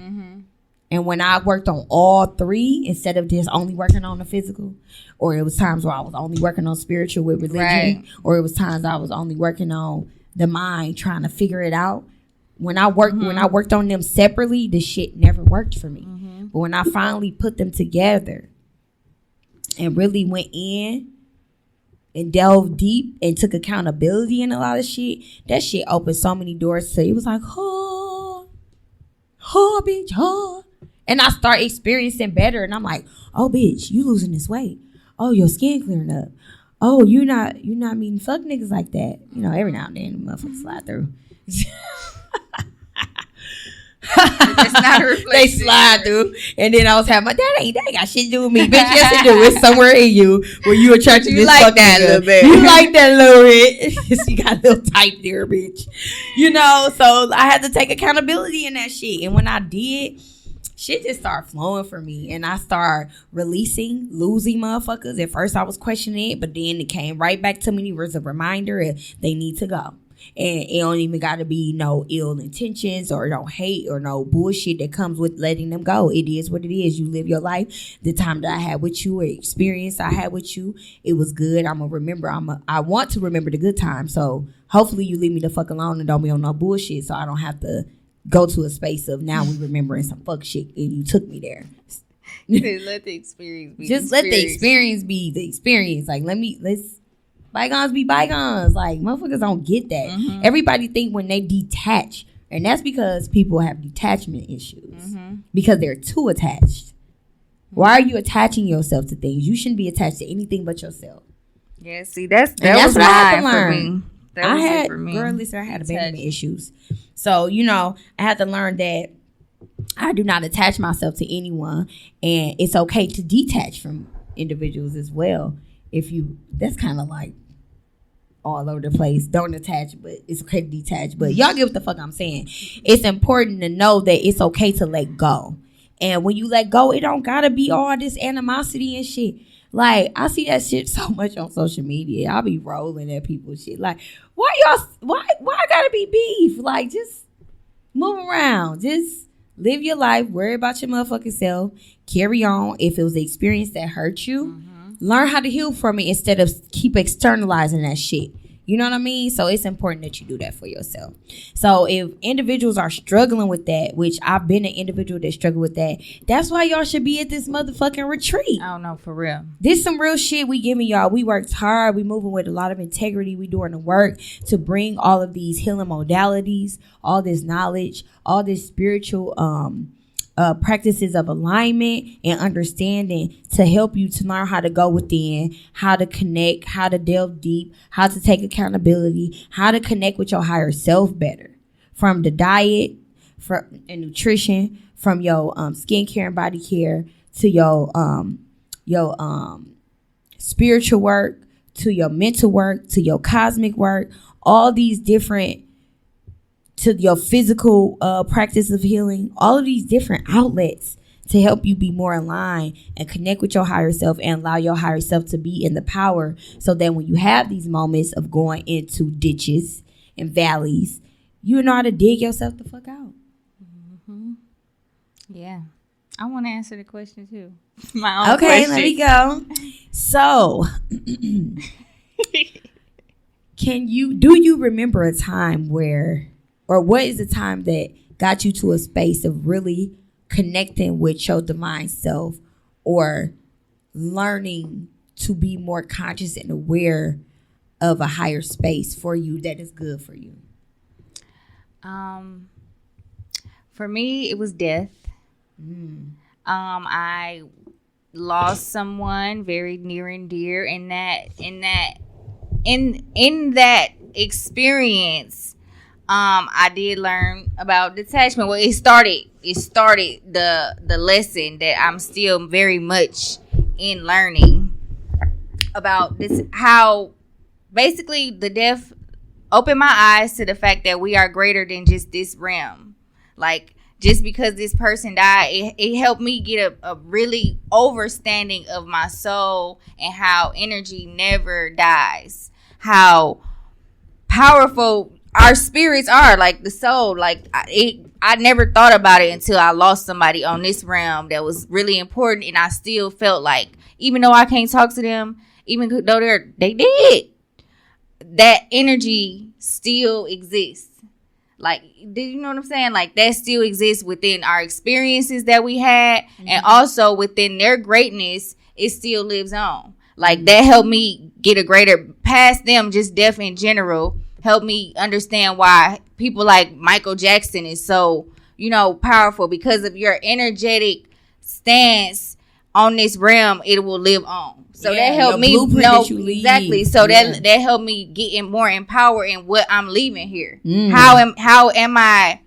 And when I worked on all three, instead of just only working on the physical, or it was times where I was only working on spiritual with religion, or it was times I was only working on the mind, trying to figure it out. When I worked on them separately, the shit never worked for me. But when I finally put them together and really went in and delved deep and took accountability in a lot of shit, that shit opened so many doors to it. Was like, oh, bitch, oh. And I start experiencing better, and I'm like, oh, bitch, you losing this weight. Oh, your skin clearing up. Oh, you not meeting fuck niggas like that. You know, every now and then the motherfuckers slide through. It's not a reflection. They slide through, and then I was having that ain't got shit to do with me, bitch. Yes, it do. It's somewhere in you where you attracted You this like fuck that nigga. little bit. You like that little bit. You got a little tight there, bitch. You know, so I had to take accountability in that shit, and when I did, shit just started flowing for me, and I started losing motherfuckers. At first I was questioning it, but then it came right back to me. It was a reminder they need to go. And it don't even got to be no ill intentions or no hate or no bullshit that comes with letting them go. It is what it is. You live your life. The time that I had with you, or experience I had with you, it was good. I want to remember the good times. So hopefully you leave me the fuck alone and don't be on no bullshit, so I don't have to go to a space of now we remembering some fuck shit and you took me there. Let the experience be. Just let the experience be the experience. Like let's bygones be bygones. Like motherfuckers don't get that. Everybody think when they detach, and that's because people have detachment issues because they're too attached. Why are you attaching yourself to things? You shouldn't be attached to anything but yourself. Yeah, see, that's what I had to learn. For me. I had abandonment issues. So, you know, I had to learn that I do not attach myself to anyone, and it's okay to detach from individuals as well. That's kind of like all over the place. Don't attach, but it's okay to detach. But y'all get what the fuck I'm saying. It's important to know that it's okay to let go. And when you let go, it don't gotta be all this animosity and shit. Like, I see that shit so much on social media. I'll be rolling at people's shit. Like, why I gotta be beef? Like, just move around. Just live your life. Worry about your motherfucking self. Carry on. If it was the experience that hurt you, learn how to heal from it instead of keep externalizing that shit. You know what I mean? So it's important that you do that for yourself. So if individuals are struggling with that, which I've been an individual that struggled with that, that's why y'all should be at this motherfucking retreat. I don't know, for real. This some real shit we giving y'all. We worked hard. We moving with a lot of integrity. We doing the work to bring all of these healing modalities, all this knowledge, all this spiritual practices of alignment and understanding to help you to learn how to go within, how to connect, how to delve deep, how to take accountability, how to connect with your higher self better. From the diet, and nutrition, from your skincare and body care, to your spiritual work, to your mental work, to your cosmic work, all these different, to your physical practice of healing, all of these different outlets to help you be more aligned and connect with your higher self and allow your higher self to be in the power, so that when you have these moments of going into ditches and valleys, you know how to dig yourself the fuck out. Yeah. I want to answer the question too. My own question. Let me go. So, do you remember a time where, or what is the time that got you to a space of really connecting with your divine self, or learning to be more conscious and aware of a higher space for you that is good for you? For me, it was death. I lost someone very near and dear, in that experience. I did learn about detachment. Well, it started the lesson that I'm still very much in learning about this, how basically the death opened my eyes to the fact that we are greater than just this realm. Like, just because this person died, it helped me get a really overstanding of my soul and how energy never dies. How powerful our spirits are, like the soul. Like, I never thought about it until I lost somebody on this realm that was really important, and I still felt like, even though I can't talk to them, even though they did, that energy still exists. Like, did you know what I'm saying? Like, that still exists within our experiences that we had, and also within their greatness, it still lives on. Like, that helped me get a greater, past them, just death in general, helped me understand why people like Michael Jackson is so, powerful, because of your energetic stance on this realm, it will live on. So that helped me know exactly. So that helped me get more empowered in what I'm leaving here. How am I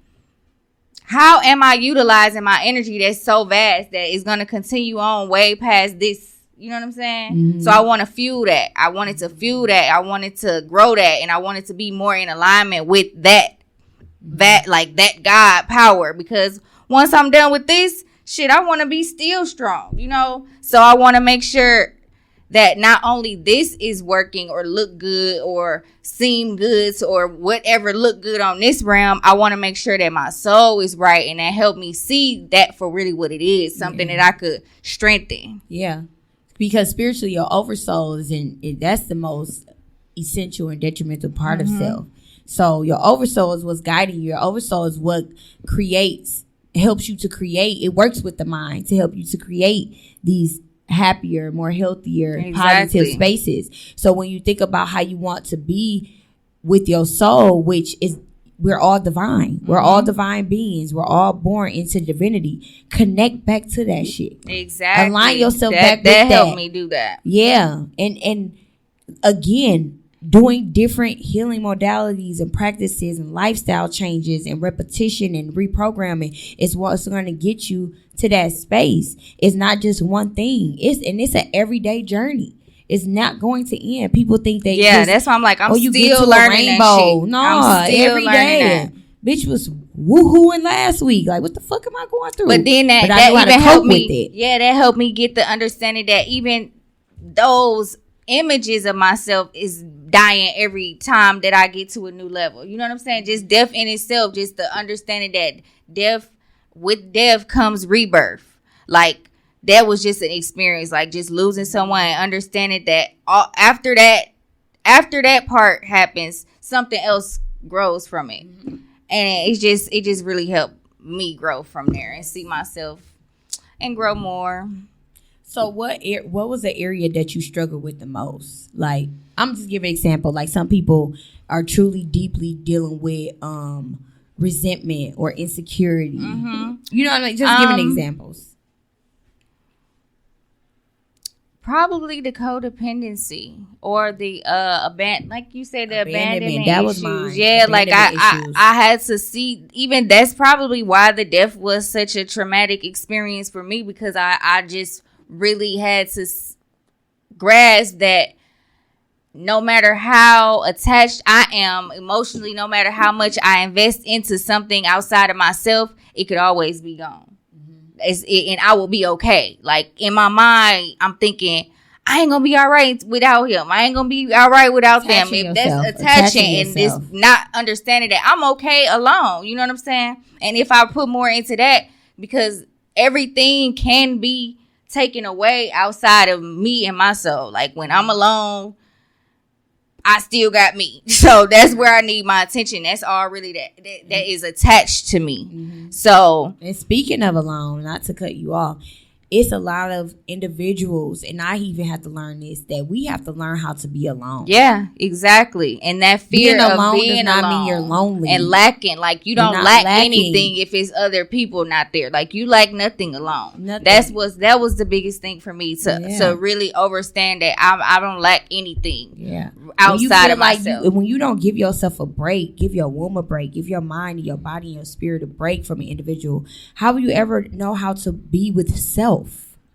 utilizing my energy that's so vast that it's gonna continue on way past this? You know what I'm saying? So I want to fuel that. I wanted to fuel that. I wanted to grow that, and I wanted to be more in alignment with that God power. Because once I'm done with this shit, I want to be still strong. So I want to make sure that not only this is working or look good or seem good or whatever look good on this realm, I want to make sure that my soul is right, and that helped me see that for really what it is, something that I could strengthen. Yeah, because spiritually your oversoul that's the most essential and detrimental part of self. So your oversoul is what's guiding you. Your oversoul is what helps you to create. It works with the mind to help you to create these happier, more healthier, positive spaces. So when you think about how you want to be with your soul, which is, we're all divine. We're all divine beings. We're all born into divinity. Connect back to that shit. Exactly. Align yourself back with that. That helped me do that. Yeah. And again, doing different healing modalities and practices and lifestyle changes and repetition and reprogramming is what's going to get you to that space. It's not just one thing. It's an everyday journey. It's not going to end. People think they that's why I'm like, I'm still learning that shit. No, every day. Bitch was woohooing last week. Like, what the fuck am I going through? But then that even helped me. Yeah, that helped me get the understanding that even those images of myself is dying every time that I get to a new level. You know what I'm saying? Just death in itself, just the understanding that with death comes rebirth. Like, that was just an experience, like just losing someone and understanding that after that part happens, something else grows from it. And it just really helped me grow from there and see myself and grow more. So what was the area that you struggled with the most? Like, I'm just giving an example. Like, some people are truly deeply dealing with resentment or insecurity. You know what I mean? Just giving examples. Probably the codependency or the like you said, the abandonment that was issues. mine. Yeah, like I had to see, even that's probably why the death was such a traumatic experience for me, because I just really had to grasp that no matter how attached I am emotionally, no matter how much I invest into something outside of myself, it could always be gone. And I will be okay. Like, in my mind, I'm thinking, I ain't gonna be all right without him. I ain't gonna be all right without them. If that's attaching and this not understanding that I'm okay alone, you know what I'm saying? And if I put more into that, because everything can be taken away outside of me and my soul. Like, when I'm alone, I still got me. So that's where I need my attention. That's all really that is attached to me. So, and speaking of alone, not to cut you off, it's a lot of individuals, and I even have to learn this, that we have to learn how to be alone. Yeah, exactly. And that fear being alone of being does not alone mean you're lonely and lacking. Like, you don't lack anything if it's other people not there. Like, you lack nothing alone. Nothing. That was the biggest thing for me to really understand that I don't lack anything. Yeah. Outside of myself. When you don't give yourself a break, give your womb a break, give your mind and your body and your spirit a break from an individual, how will you ever know how to be with self?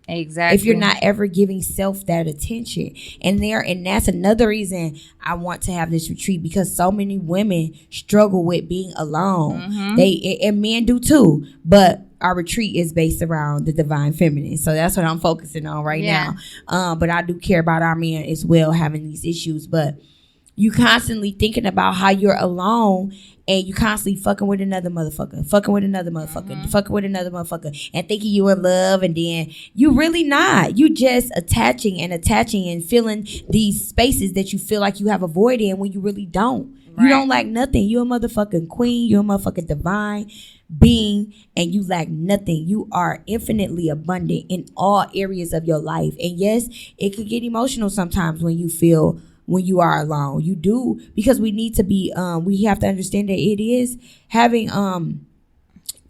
Exactly. If you're not ever giving self that attention. And that's another reason I want to have this retreat, because so many women struggle with being alone. And men do too. But our retreat is based around the divine feminine. So that's what I'm focusing on right now. But I do care about our men as well having these issues. But you constantly thinking about how you're alone, and you constantly fucking with another motherfucker, and thinking you in love, and then you really not. You just attaching and filling these spaces that you feel like you have a void in when you really don't. Right. You don't lack nothing. You're a motherfucking queen. You're a motherfucking divine being, and you lack nothing. You are infinitely abundant in all areas of your life. And yes, it could get emotional sometimes when you are alone. You do, because we need to be we have to understand that it is having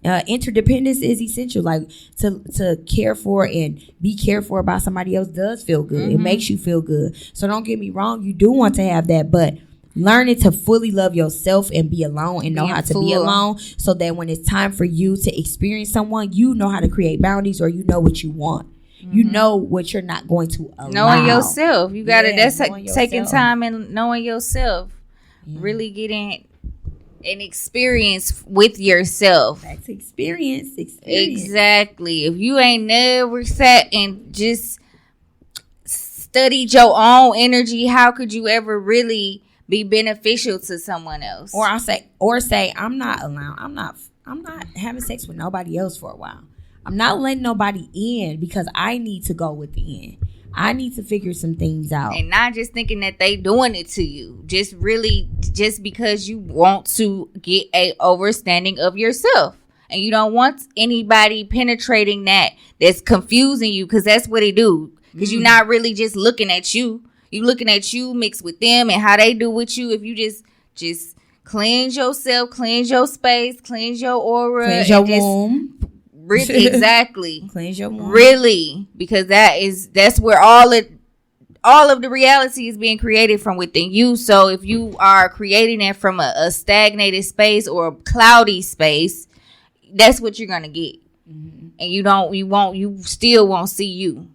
interdependence is essential. Like to care for and be cared for by somebody else does feel good. It makes you feel good. So don't get me wrong, you do want to have that, but learning to fully love yourself and be alone and know how to be alone, so that when it's time for you to experience someone, you know how to create boundaries, or you know what you want. You know what you're not going to allow. Knowing yourself. You got to, that's taking time and knowing yourself. Really getting an experience with yourself. That's experience. Exactly. If you ain't never sat and just studied your own energy, how could you ever really be beneficial to someone else? Or say, I'm not having sex with nobody else for a while. I'm not letting nobody in because I need to go within. I need to figure some things out. And not just thinking that they doing it to you. Just because you want to get a overstanding of yourself. And you don't want anybody penetrating that's confusing you, because that's what they do. Because you're not really just looking at you. You're looking at you mixed with them and how they do with you. If you just cleanse yourself, cleanse your space, cleanse your aura. Cleanse your womb. Really, exactly. Cleanse your womb. Really, because that's where all of the reality is being created from within you. So if you are creating it from a stagnated space or a cloudy space, that's what you're gonna get. And you still won't see you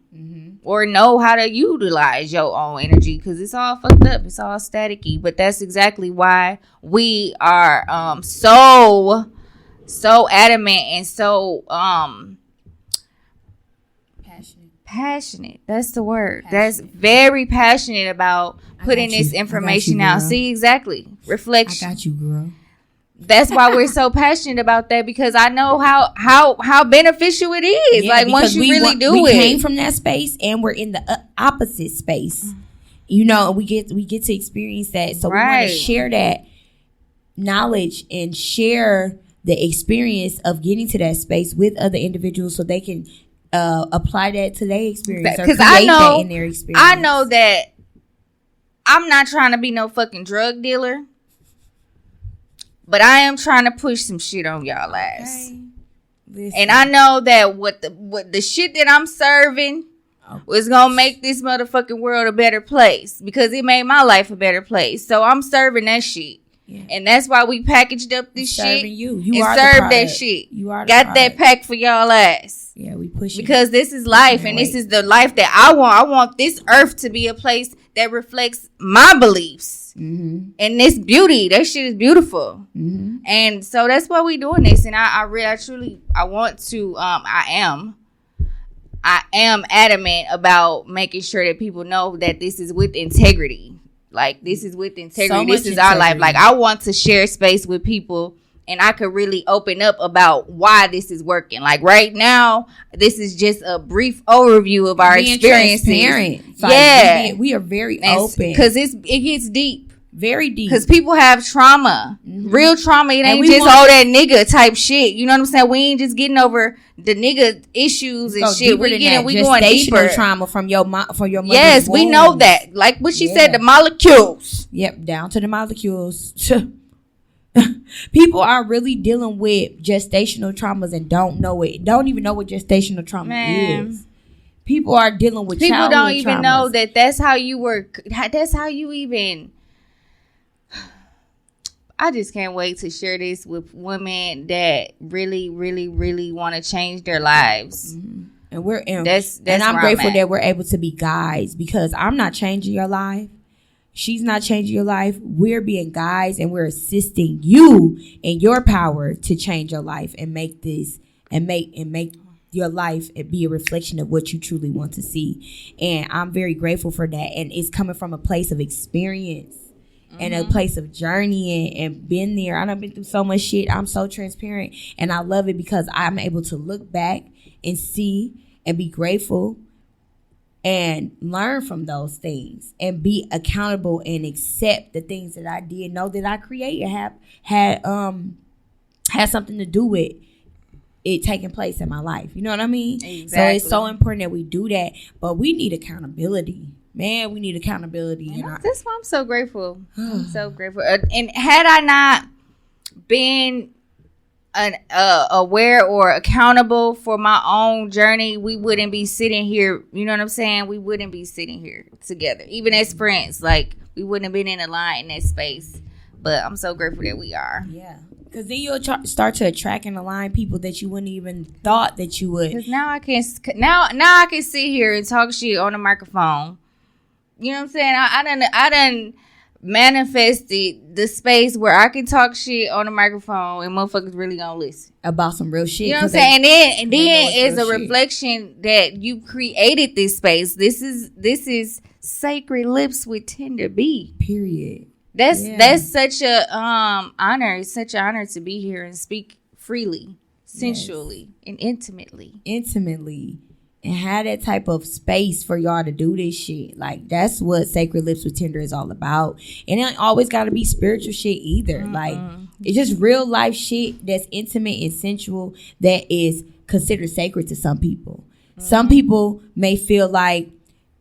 or know how to utilize your own energy, because it's all fucked up. It's all staticky. But that's exactly why we are so adamant and so passionate. That's the word. That's very passionate about putting this information out. See, exactly. Reflection. I got you, girl. That's why we're so passionate about that, because I know how beneficial it is. Yeah, like once you really do it. We came from that space and we're in the opposite space. You know, we get to experience that. So we want to share that knowledge and share the experience of getting to that space with other individuals, so they can apply that to their experience or create that in their experience. I know that I'm not trying to be no fucking drug dealer, but I am trying to push some shit on y'all ass. Okay. And I know that what the shit that I'm serving was gonna make this motherfucking world a better place, because it made my life a better place. So I'm serving that shit. Yeah. And that's why we packaged up this shit. You and are served that shit. You are got that pack for y'all ass. Yeah, we push it. Because this is life, and this is the life that I want. I want this earth to be a place that reflects my beliefs. And this beauty. That shit is beautiful. And so that's why we doing this. And I want to, I am adamant about making sure that people know that this is with integrity. Like, this is with integrity. This is our life. Like, I want to share space with people, and I could really open up about why this is working. Like, right now, this is just a brief overview of our experiences. Transparent. Yeah. We are very open. Because it gets deep. Very deep. Because people have trauma. Real trauma. It ain't just that nigga type shit. You know what I'm saying? We ain't just getting over the nigga issues and shit. We going deeper. Trauma from your mother's yes, we know that. Like what she said, the molecules. Yep, down to the molecules. People are really dealing with gestational traumas and don't know it. Don't even know what gestational trauma is. People are dealing with people childhood don't even traumas. know that that's how you work. That's how you even. I just can't wait to share this with women that really, really, really want to change their lives. And that's and I'm where grateful at. that we're able to be guides, because I'm not changing your life. She's not changing your life. We're being guides, and we're assisting you in your power to change your life and make this and make your life be a reflection of what you truly want to see. And I'm very grateful for that. And it's coming from a place of experience and a place of journeying and been there. I done been through so much shit. I'm so transparent, and I love it because I'm able to look back and see and be grateful and learn from those things and be accountable and accept the things that I did, know that I created had something to do with it taking place in my life. You know what I mean? Exactly. So it's so important that we do that, but we need accountability. Man, we need accountability. That's why I'm so grateful. I'm so grateful. And had I not been aware or accountable for my own journey, we wouldn't be sitting here. You know what I'm saying? We wouldn't be sitting here together, even as friends. Like, we wouldn't have been in a line in that space. But I'm so grateful that we are. Yeah, because then you'll start to attract and align people that you wouldn't even thought that you would. Because now I can I can sit here and talk shit on the microphone. You know what I'm saying? I done manifested the space where I can talk shit on the microphone and motherfuckers really gonna listen About some real shit. You know what I'm saying? And then it's a shit. reflection that you created this space. This is Sacred Lips with Tender B. Period. That's such a honor. It's such an honor to be here and speak freely, sensually, and intimately. And have that type of space for y'all to do this shit. Like, that's what Sacred Lips with Tender is all about. And it ain't always got to be spiritual shit either. Like, it's just real life shit that's intimate and sensual that is considered sacred to some people. Some people may feel like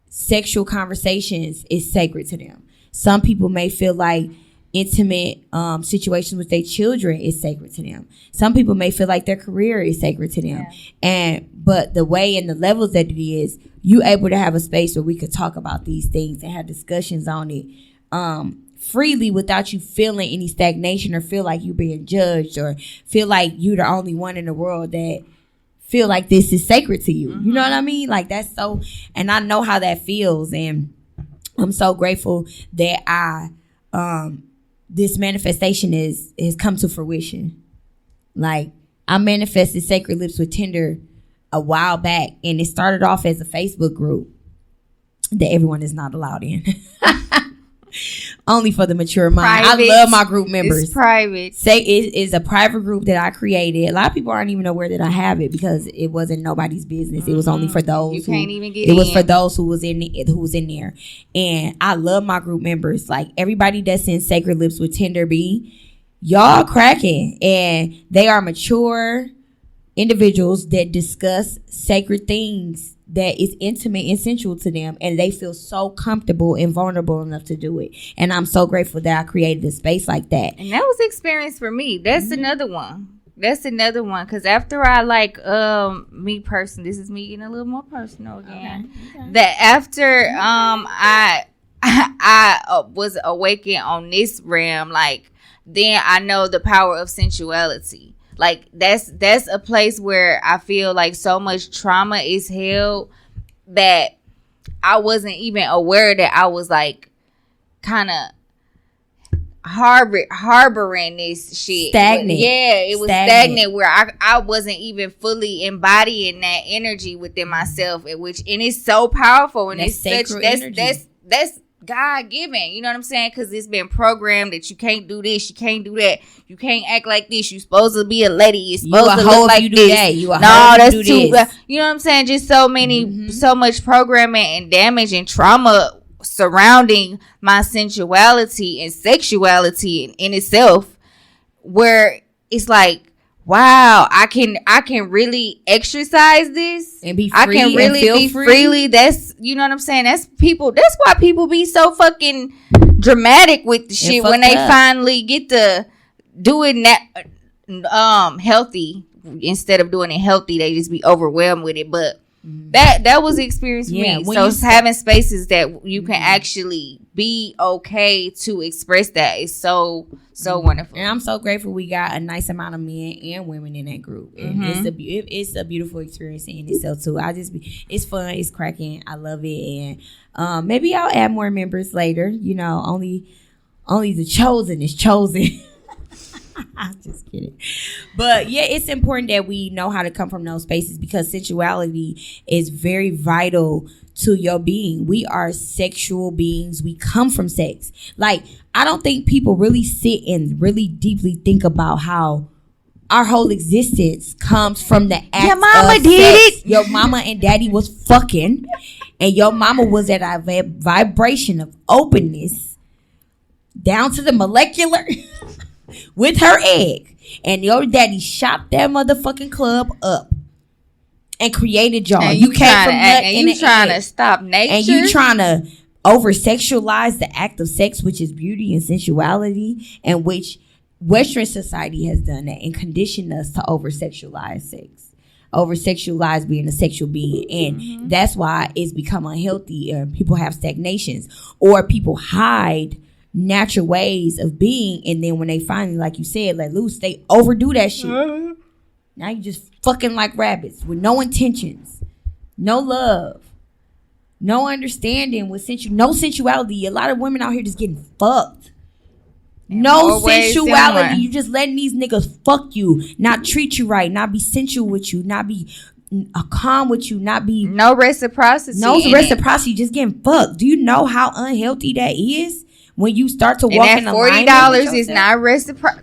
sexual conversations is sacred to them. Some people may feel like intimate situations with their children is sacred to them. Some people may feel like their career is sacred to them. But the way and the levels that it is, you able to have a space where we could talk about these things and have discussions on it freely without you feeling any stagnation or feel like you're being judged or feel like you're the only one in the world that feel like this is sacred to you. You know what I mean? Like, that's so, and I know how that feels, and I'm so grateful that this manifestation is come to fruition. Like, I manifested Sacred Lips with Tender a while back, and it started off as a Facebook group that everyone is not allowed in. Only for the mature mind. Private. I love my group members. It's private. Say it is a private group that I created. A lot of people aren't even aware that I have it because it wasn't nobody's business. It was only for those you can't even get it in. was for those who was in there. And I love my group members. Like, everybody that's in Sacred Lips with Tender B, y'all cracking, and they are mature individuals that discuss sacred things that is intimate and sensual to them, and they feel so comfortable and vulnerable enough to do it. And I'm so grateful that I created a space like that. And that was the experience for me. That's another one. Because after I me personally, this is me getting a little more personal again. Okay. That after I was awakened on this realm, like, then I know the power of sensuality. Like, that's a place where I feel like so much trauma is held that I wasn't even aware that I was, like, kind of harboring this shit. Stagnant. It was stagnant where I wasn't even fully embodying that energy within myself, and it's so powerful, and that's it's such that's God given, you know what I'm saying? Because it's been programmed that you can't do this, you can't do that, you can't act like this. You supposed to be a lady. You're supposed to look like this. You that's too. You know what I'm saying? Just so much programming and damage and trauma surrounding my sensuality and sexuality in itself, where it's like, wow, I can really exercise this and be free. I can really be freely. That's, you know what I'm saying? That's why people be so fucking dramatic with the shit when they finally get to do it healthy. Instead of doing it healthy, they just be overwhelmed with it. But That was the experience for me. when So you having spaces that you can actually be okay to express that is so wonderful. And I'm so grateful we got a nice amount of men and women in that group. And it's a beautiful experience in itself too. It's fun, it's cracking. I love it. And maybe I'll add more members later. You know, only the chosen is chosen. I'm just kidding. But yeah, it's important that we know how to come from those spaces, because sensuality is very vital to your being. We are sexual beings. We come from sex. Like, I don't think people really sit and really deeply think about how our whole existence comes from the act Your mama of did sex. Your mama and daddy was fucking, and your mama was at a vibration of openness down to the molecular with her egg, and your daddy shot that motherfucking club up and created y'all. And you came from nut and in you the trying egg. to stop nature, And you trying to over sexualize the act of sex, which is beauty and sensuality, and which Western society has done that and conditioned us to over sexualize sex, over sexualize being a sexual being. And that's why it's become unhealthy. People have stagnations, or people hide natural ways of being, and then when they finally, like you said, let loose, they overdo that shit. Now you just fucking like rabbits with no intentions, no love, no understanding, with no sensuality. A lot of women out here just getting fucked. No sensuality. You just letting these niggas fuck you, not treat you right, not be sensual with you, not be calm with you, not be no reciprocity. Just getting fucked. Do you know how unhealthy that is? When you start to walk in and alignment $40 is not reciprocal.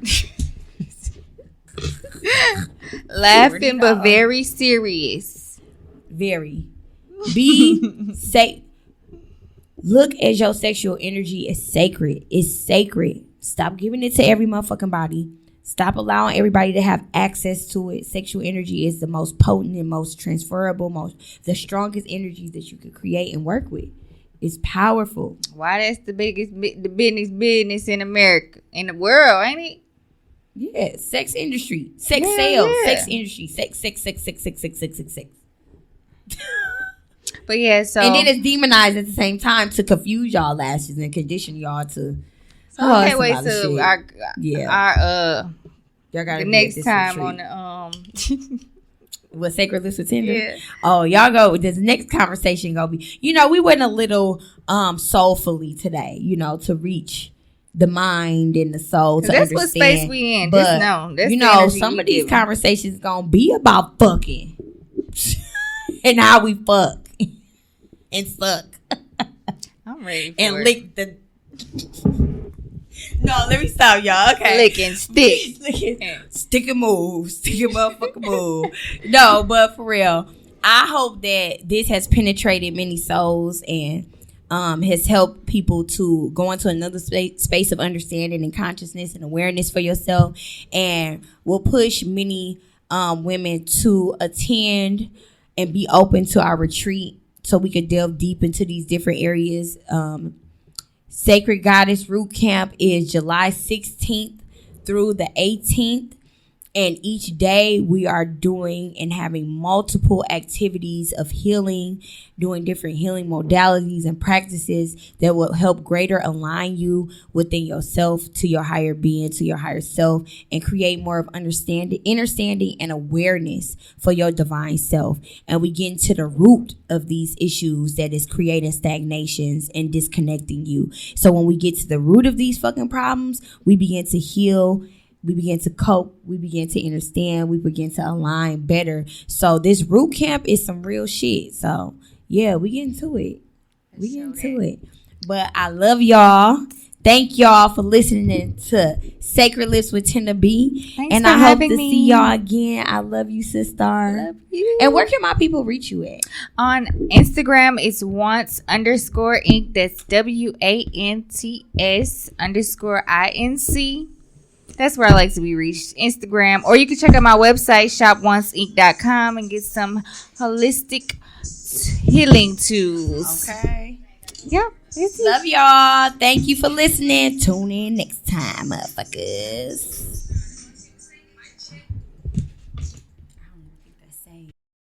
Laughing, but very serious. Very. Be safe. Look at your sexual energy as sacred. It's sacred. Stop giving it to every motherfucking body. Stop allowing everybody to have access to it. Sexual energy is the most potent and most transferable, the strongest energy that you could create and work with. It's powerful. Why that's the business in America, in the world, ain't it? Yeah, sex industry, sex sales, sex industry, sex. But yeah, so and then it's demonized at the same time to confuse y'all asses and condition y'all to. So I can't wait till our y'all gotta the next time on the What, Sacred Lips with Tinder? Yeah. Oh, y'all go. This next conversation gonna be. We went a little soulfully today. To reach the mind and the soul to that's understand. what space we in. But That's some of these conversations gonna be about fucking and how we fuck and suck. I'm ready for and it. lick the. No, let me stop, y'all. Okay. Lick and stick. Stick and move. Stick and motherfucking move. No, but for real, I hope that this has penetrated many souls and has helped people to go into another space of understanding and consciousness and awareness for yourself, and will push many women to attend and be open to our retreat so we could delve deep into these different areas. Sacred Goddess Root Camp is July 16th through the 18th. And each day we are doing and having multiple activities of healing, doing different healing modalities and practices that will help greater align you within yourself, to your higher being, to your higher self, and create more of understanding and awareness for your divine self. And we get into the root of these issues that is creating stagnations and disconnecting you. So when we get to the root of these fucking problems, we begin to heal. We begin to cope. We begin to understand. We begin to align better. So this root camp is some real shit. So yeah, we get into it. But I love y'all. Thank y'all for listening to Sacred Lips with Tina B. Thanks and for I hope having to me. see y'all again. I love you, sister. Love you. And where can my people reach you at? On Instagram, it's once_inc. That's WANTS_INC. That's where I like to be reached. Instagram. Or you can check out my website, shoponce.com, and get some holistic healing tools. Okay. Yep. Love y'all. Thank you for listening. Tune in next time, motherfuckers.